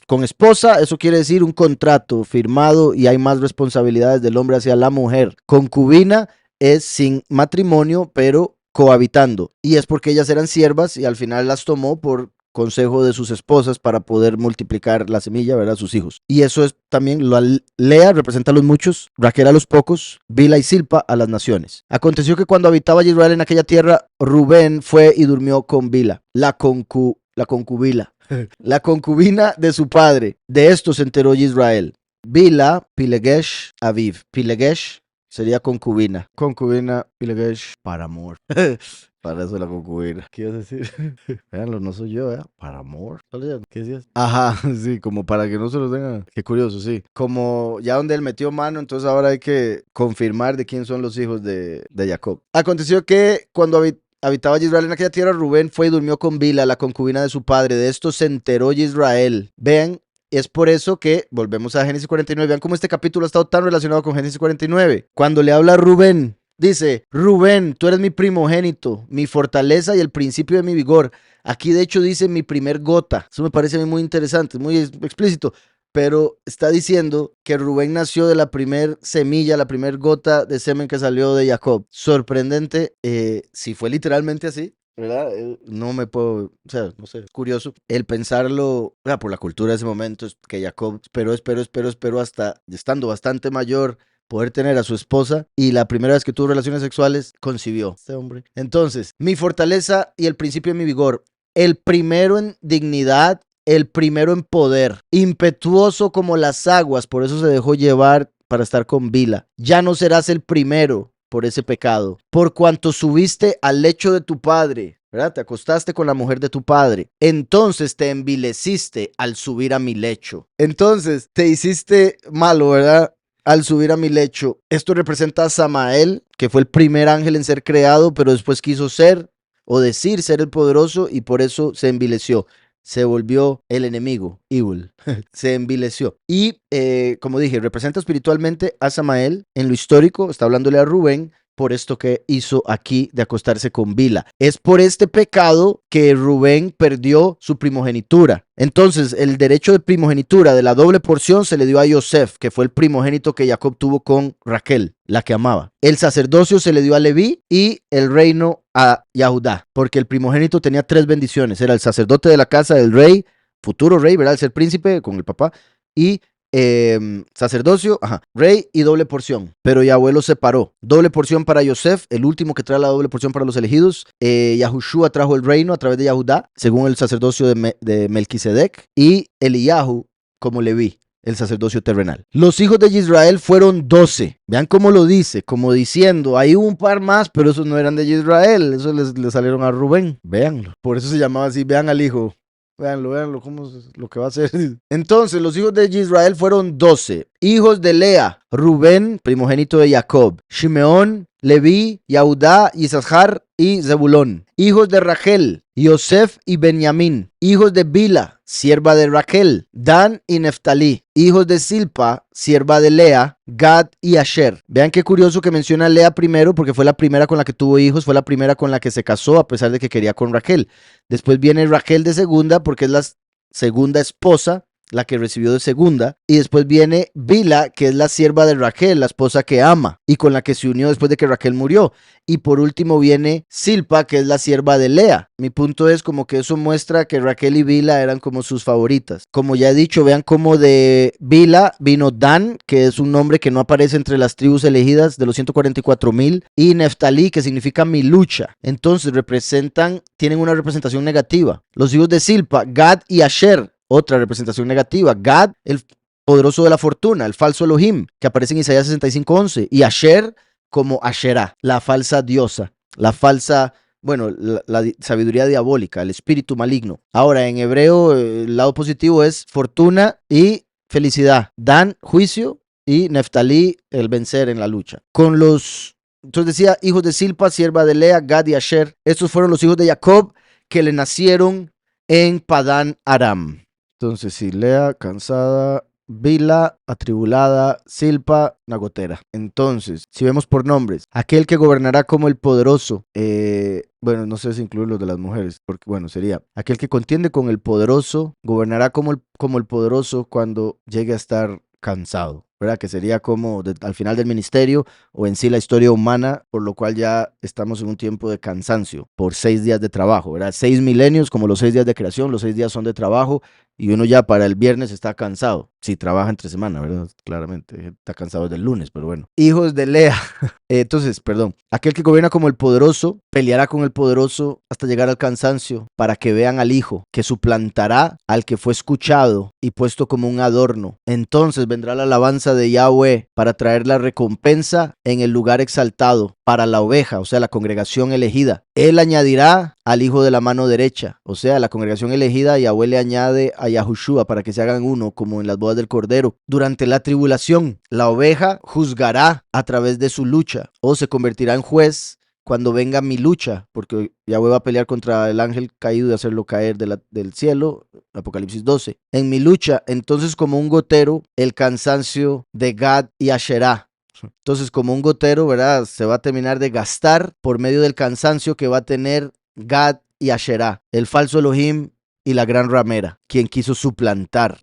Con esposa, eso quiere decir un contrato firmado y hay más responsabilidades del hombre hacia la mujer. Concubina es sin matrimonio, pero cohabitando. Y es porque ellas eran siervas y al final las tomó por consejo de sus esposas para poder multiplicar la semilla, ¿verdad? Sus hijos. Y eso es también, Lea representa a los muchos, Raquel a los pocos, Bila y Silpa a las naciones. Aconteció que cuando habitaba Israel en aquella tierra, Rubén fue y durmió con Bila, la concubina, la concubina de su padre. De esto se enteró Israel. Bila, Pilegesh, Aviv. Pilegesh sería concubina. Concubina, Pilegesh, para amor. Para eso la concubina. ¿Qué ibas a decir? Véanlo, no soy yo, ¿eh? Para amor. ¿Qué decías? Ajá, sí, como para que no se los tengan. Qué curioso, sí. Como ya donde él metió mano, entonces ahora hay que confirmar de quién son los hijos de Jacob. Aconteció que cuando habitaba Israel en aquella tierra, Rubén fue y durmió con Bila, la concubina de su padre. De esto se enteró Israel. Vean, es por eso que volvemos a Génesis 49. Vean cómo este capítulo ha estado tan relacionado con Génesis 49. Cuando le habla a Rubén, dice, Rubén, tú eres mi primogénito, mi fortaleza y el principio de mi vigor. Aquí de hecho dice mi primer gota. Eso me parece a mí muy interesante, muy explícito. Pero está diciendo que Rubén nació de la primer semilla, la primer gota de semen que salió de Jacob. Sorprendente, si fue literalmente así, ¿verdad? No me puedo, o sea, no sé, es curioso el pensarlo, ¿verdad? Por la cultura de ese momento, es que Jacob esperó hasta estando bastante mayor poder tener a su esposa y la primera vez que tuvo relaciones sexuales concibió este hombre. Entonces, mi fortaleza y el principio de mi vigor, el primero en dignidad, el primero en poder, impetuoso como las aguas, por eso se dejó llevar para estar con Bila. Ya no serás el primero por ese pecado, por cuanto subiste al lecho de tu padre, ¿verdad? Te acostaste con la mujer de tu padre. Entonces te envileciste al subir a mi lecho. Entonces te hiciste malo, ¿verdad? Al subir a mi lecho. Esto representa a Samael, que fue el primer ángel en ser creado, pero después quiso ser o decir ser el poderoso y por eso se envileció. Se volvió el enemigo, evil, se envileció. Y como dije, representa espiritualmente a Samael. En lo histórico, está hablándole a Rubén por esto que hizo aquí de acostarse con Bila. Es por este pecado que Rubén perdió su primogenitura. Entonces, el derecho de primogenitura de la doble porción se le dio a Yosef, que fue el primogénito que Jacob tuvo con Raquel, la que amaba. El sacerdocio se le dio a Leví y el reino a Yahudá, porque el primogénito tenía 3 bendiciones. Era el sacerdote de la casa del rey, futuro rey, ¿verdad? El ser príncipe con el papá, y sacerdocio, rey y doble porción. Pero Yahweh los separó. Doble porción para Yosef, el último que trae la doble porción para los elegidos. Yahushua trajo el reino a través de Yahudá, según el sacerdocio de Melquisedec. Y Eliyahu como Leví, el sacerdocio terrenal. Los hijos de Israel fueron 12. Vean cómo lo dice, como diciendo, hay un par más, pero esos no eran de Israel. Esos les salieron a Rubén. Véanlo. Por eso se llamaba así. Vean al hijo. Véanlo, cómo es lo que va a hacer. Entonces, los hijos de Israel fueron 12. Hijos de Lea, Rubén, primogénito de Jacob, Shimeón, Leví, Yahudá, Isachar y Zebulón. Hijos de Rachel, Yosef y Benjamín. Hijos de Bila, sierva de Rachel, Dan y Neftalí. Hijos de Silpa, sierva de Lea, Gad y Asher. Vean qué curioso que menciona a Lea primero porque fue la primera con la que tuvo hijos, fue la primera con la que se casó a pesar de que quería con Rachel. Después viene Rachel de segunda porque es la segunda esposa, la que recibió de segunda, y después viene Bila, que es la sierva de Rachel, la esposa que ama, y con la que se unió después de que Rachel murió. Y por último viene Silpa, que es la sierva de Lea. Mi punto es como que eso muestra que Rachel y Bila eran como sus favoritas. Como ya he dicho, vean cómo de Bila vino Dan, que es un nombre que no aparece entre las tribus elegidas de los 144,000, y Neftalí, que significa mi lucha. Entonces tienen una representación negativa. Los hijos de Silpa, Gad y Asher, otra representación negativa. Gad, el poderoso de la fortuna, el falso Elohim, que aparece en Isaías 65:11. Y Asher como Asherah, la falsa diosa, la falsa bueno, sabiduría diabólica, el espíritu maligno. Ahora, en hebreo, el lado positivo es fortuna y felicidad. Dan, juicio, y Neftalí, el vencer en la lucha. Entonces decía, hijos de Silpa, sierva de Lea, Gad y Asher. Estos fueron los hijos de Jacob que le nacieron en Padán Aram. Entonces, sí, Lea, cansada, Bila, atribulada, Silpa, nagotera. Entonces, si vemos por nombres, aquel que gobernará como el poderoso, bueno, no sé si incluir los de las mujeres, porque bueno, sería aquel que contiende con el poderoso, gobernará como el poderoso cuando llegue a estar cansado, ¿verdad? Que sería como al final del ministerio o en sí la historia humana, por lo cual ya estamos en un tiempo de cansancio por 6 días de trabajo, ¿verdad? 6 milenios, como los 6 días de creación, los 6 días son de trabajo y uno ya para el viernes está cansado. Si trabaja entre semana, ¿verdad? Claramente está cansado desde el lunes, pero bueno. Hijos de Lea. Entonces, perdón, aquel que gobierna como el poderoso, peleará con el poderoso hasta llegar al cansancio, para que vean al hijo, que suplantará al que fue escuchado y puesto como un adorno. Entonces vendrá la alabanza de Yahweh para traer la recompensa en el lugar exaltado, para la oveja, o sea, la congregación elegida. Él añadirá al hijo de la mano derecha, o sea, la congregación elegida, Yahweh le añade a Yahushua para que se hagan uno, como en las bodas del Cordero. Durante la tribulación, la oveja juzgará a través de su lucha, o se convertirá en juez cuando venga mi lucha, porque Yahweh va a pelear contra el ángel caído y hacerlo caer del cielo, Apocalipsis 12. En mi lucha, entonces como un gotero, el cansancio de Gad y Asherá. Entonces, como un gotero, ¿verdad? Se va a terminar de gastar por medio del cansancio que va a tener Gad y Asherá, el falso Elohim y la gran ramera, quien quiso suplantar,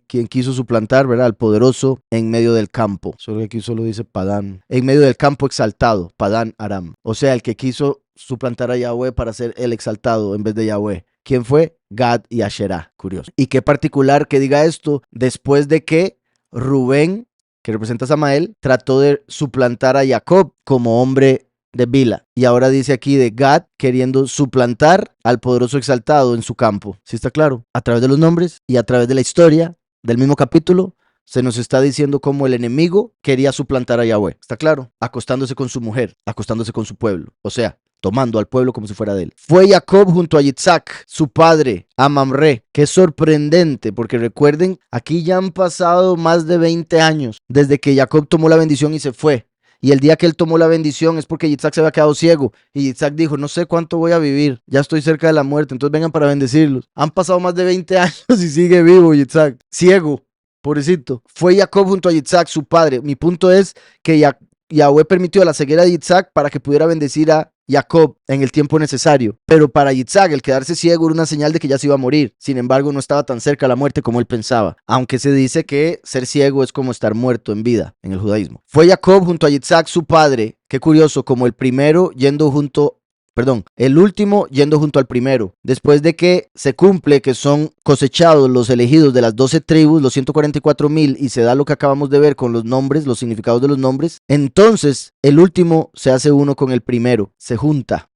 ¿verdad? Al poderoso en medio del campo. Solo que aquí solo dice Padán. En medio del campo exaltado, Padán Aram. O sea, el que quiso suplantar a Yahweh para ser el exaltado en vez de Yahweh. ¿Quién fue? Gad y Asherá. Curioso. Y qué particular que diga esto después de que Rubén, que representa a Samael, trató de suplantar a Jacob como hombre de Bila. Y ahora dice aquí de Gad queriendo suplantar al poderoso exaltado en su campo. ¿Sí está claro? A través de los nombres y a través de la historia del mismo capítulo, se nos está diciendo cómo el enemigo quería suplantar a Yahweh. ¿Está claro? Acostándose con su mujer, acostándose con su pueblo. O sea, tomando al pueblo como si fuera de él. Fue Jacob junto a Yitzhak, su padre, a Mamre. Qué sorprendente, porque recuerden, aquí ya han pasado más de 20 años desde que Jacob tomó la bendición y se fue. Y el día que él tomó la bendición es porque Yitzhak se había quedado ciego. Y Yitzhak dijo, no sé cuánto voy a vivir, ya estoy cerca de la muerte, entonces vengan para bendecirlos. Han pasado más de 20 años y sigue vivo Yitzhak, ciego, pobrecito. Fue Jacob junto a Yitzhak, su padre. Mi punto es que Yahweh permitió la ceguera de Yitzhak para que pudiera bendecir a Jacob en el tiempo necesario. Pero para Yitzhak el quedarse ciego era una señal de que ya se iba a morir. Sin embargo, no estaba tan cerca a la muerte como él pensaba. Aunque se dice que ser ciego es como estar muerto en vida en el judaísmo. Fue Jacob junto a Yitzhak su padre. Qué curioso, como el primero el último yendo junto al primero. Después de que se cumple que son cosechados los elegidos de las 12 tribus, los 144,000, y se da lo que acabamos de ver con los nombres, los significados de los nombres, entonces el último se hace uno con el primero, se junta.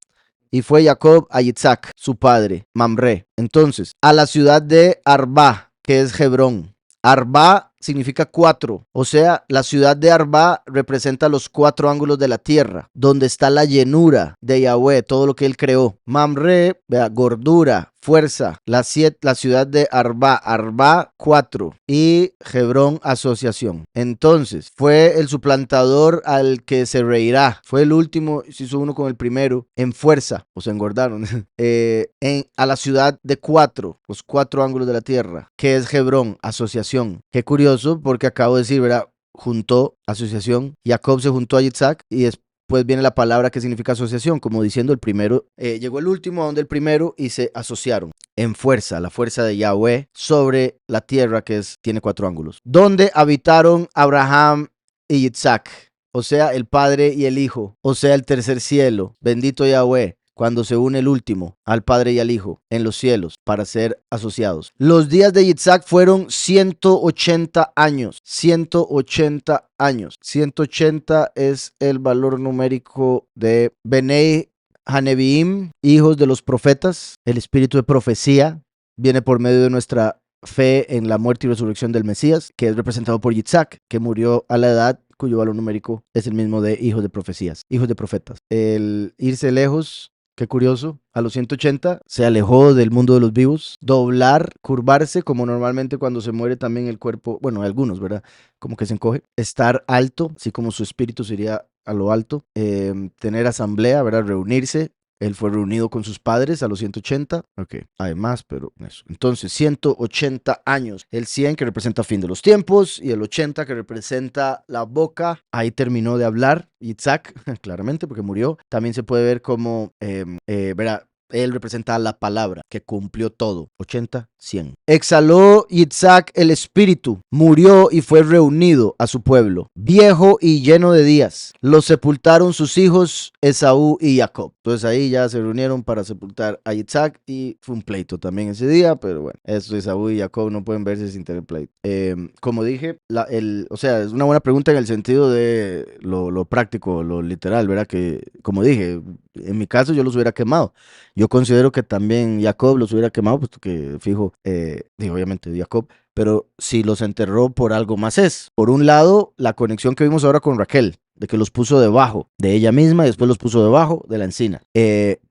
Y fue Jacob a Yitzhak, su padre, Mamre. Entonces, a la ciudad de Arba, que es Hebrón. Arba significa 4, o sea, la ciudad de Arba representa los 4 ángulos de la tierra, donde está la llenura de Yahweh, todo lo que él creó. Mamre, vea, gordura, fuerza, la ciudad de Arba 4 y Hebrón asociación. Entonces, fue el suplantador al que se reirá, fue el último, se hizo uno con el primero, en fuerza, o se engordaron, a la ciudad de 4, los 4 ángulos de la tierra, que es Hebrón, asociación. Qué curioso, porque acabo de decir, ¿verdad? Juntó, asociación, Jacob se juntó a Yitzhak y después viene la palabra que significa asociación, como diciendo el primero, llegó el último a donde el primero y se asociaron en fuerza, la fuerza de Yahweh sobre la tierra que tiene 4 ángulos, donde habitaron Abraham y Yitzhak, o sea, el padre y el hijo, o sea, el tercer cielo, bendito Yahweh, cuando se une el último al Padre y al Hijo en los cielos para ser asociados. Los días de Yitzhak fueron 180 años. 180 años. 180 es el valor numérico de Benei Haneviim, hijos de los profetas. El espíritu de profecía viene por medio de nuestra fe en la muerte y resurrección del Mesías, que es representado por Yitzhak, que murió a la edad cuyo valor numérico es el mismo de hijos de profecías, hijos de profetas. El irse lejos Qué curioso. A los 180 se alejó del mundo de los vivos. Doblar, curvarse, como normalmente cuando se muere también el cuerpo, bueno, algunos, ¿verdad? Como que se encoge. Estar alto, así como su espíritu sería a lo alto. Tener asamblea, ¿verdad? Reunirse. Él fue reunido con sus padres a los 180. Ok, hay más, pero eso. Entonces, 180 años. El 100 que representa fin de los tiempos y el 80 que representa la boca. Ahí terminó de hablar Yitzhak, claramente, porque murió. También se puede ver como, verá, él representa la palabra que cumplió todo. 80, 100. Exhaló Yitzhak el espíritu, murió y fue reunido a su pueblo, viejo y lleno de días. Lo sepultaron sus hijos Esaú y Jacob. Entonces ahí ya se reunieron para sepultar a Yitzhak y fue un pleito también ese día, pero bueno, eso Esaú y Jacob no pueden verse sin tener pleito. Como dije, o sea, es una buena pregunta en el sentido de lo práctico, lo literal, ¿verdad? Que, como dije, en mi caso yo los hubiera quemado. Yo considero que también Jacob los hubiera quemado, puesto que fijo, digo, obviamente Jacob, pero si los enterró por algo más es. Por un lado, la conexión que vimos ahora con Raquel, de que los puso debajo de ella misma y después los puso debajo de la encina.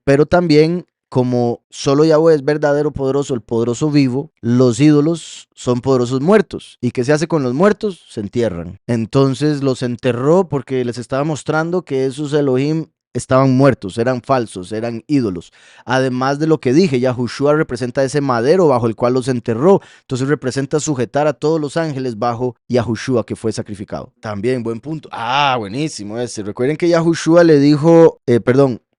Pero también, como solo Yahweh es verdadero, poderoso, el poderoso vivo, los ídolos son poderosos muertos. ¿Y qué se hace con los muertos? Se entierran. Entonces los enterró porque les estaba mostrando que esos Elohim estaban muertos, eran falsos, eran ídolos. Además de lo que dije, Yahushua representa ese madero bajo el cual los enterró. Entonces representa sujetar a todos los ángeles bajo Yahushua que fue sacrificado. También, buen punto. Ah, buenísimo ese. Recuerden que Yahushua le dijo,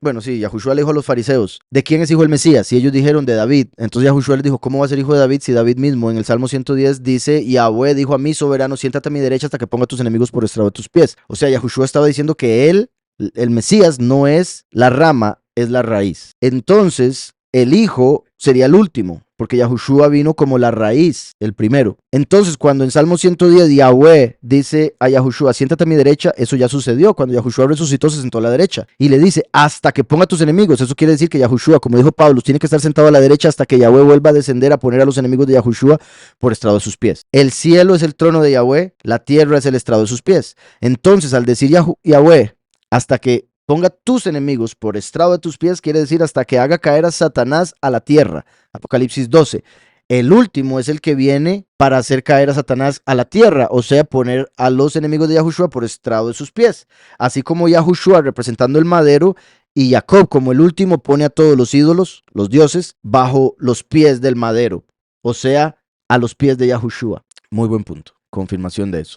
bueno, sí, Yahushua le dijo a los fariseos, ¿de quién es hijo el Mesías? Y ellos dijeron, de David. Entonces Yahushua les dijo, ¿cómo va a ser hijo de David si David mismo en el Salmo 110 dice, Yahweh dijo a mí, soberano, siéntate a mi derecha hasta que ponga a tus enemigos por estrado de tus pies? O sea, Yahushua estaba diciendo que él, el Mesías, no es la rama, es la raíz. Entonces, el hijo sería el último, porque Yahushua vino como la raíz, el primero. Entonces, cuando en Salmo 110 Yahweh dice a Yahushua, siéntate a mi derecha, eso ya sucedió. Cuando Yahushua resucitó, se sentó a la derecha. Y le dice, hasta que ponga a tus enemigos. Eso quiere decir que Yahushua, como dijo Pablo, tiene que estar sentado a la derecha hasta que Yahweh vuelva a descender a poner a los enemigos de Yahushua por estrado de sus pies. El cielo es el trono de Yahweh, la tierra es el estrado de sus pies. Entonces, al decir Yahweh, hasta que ponga tus enemigos por estrado de tus pies, quiere decir hasta que haga caer a Satanás a la tierra. Apocalipsis 12. El último es el que viene para hacer caer a Satanás a la tierra, o sea, poner a los enemigos de Yahushua por estrado de sus pies. Así como Yahushua representando el madero y Jacob como el último pone a todos los ídolos, los dioses, bajo los pies del madero, o sea, a los pies de Yahushua. Muy buen punto. Confirmación de eso.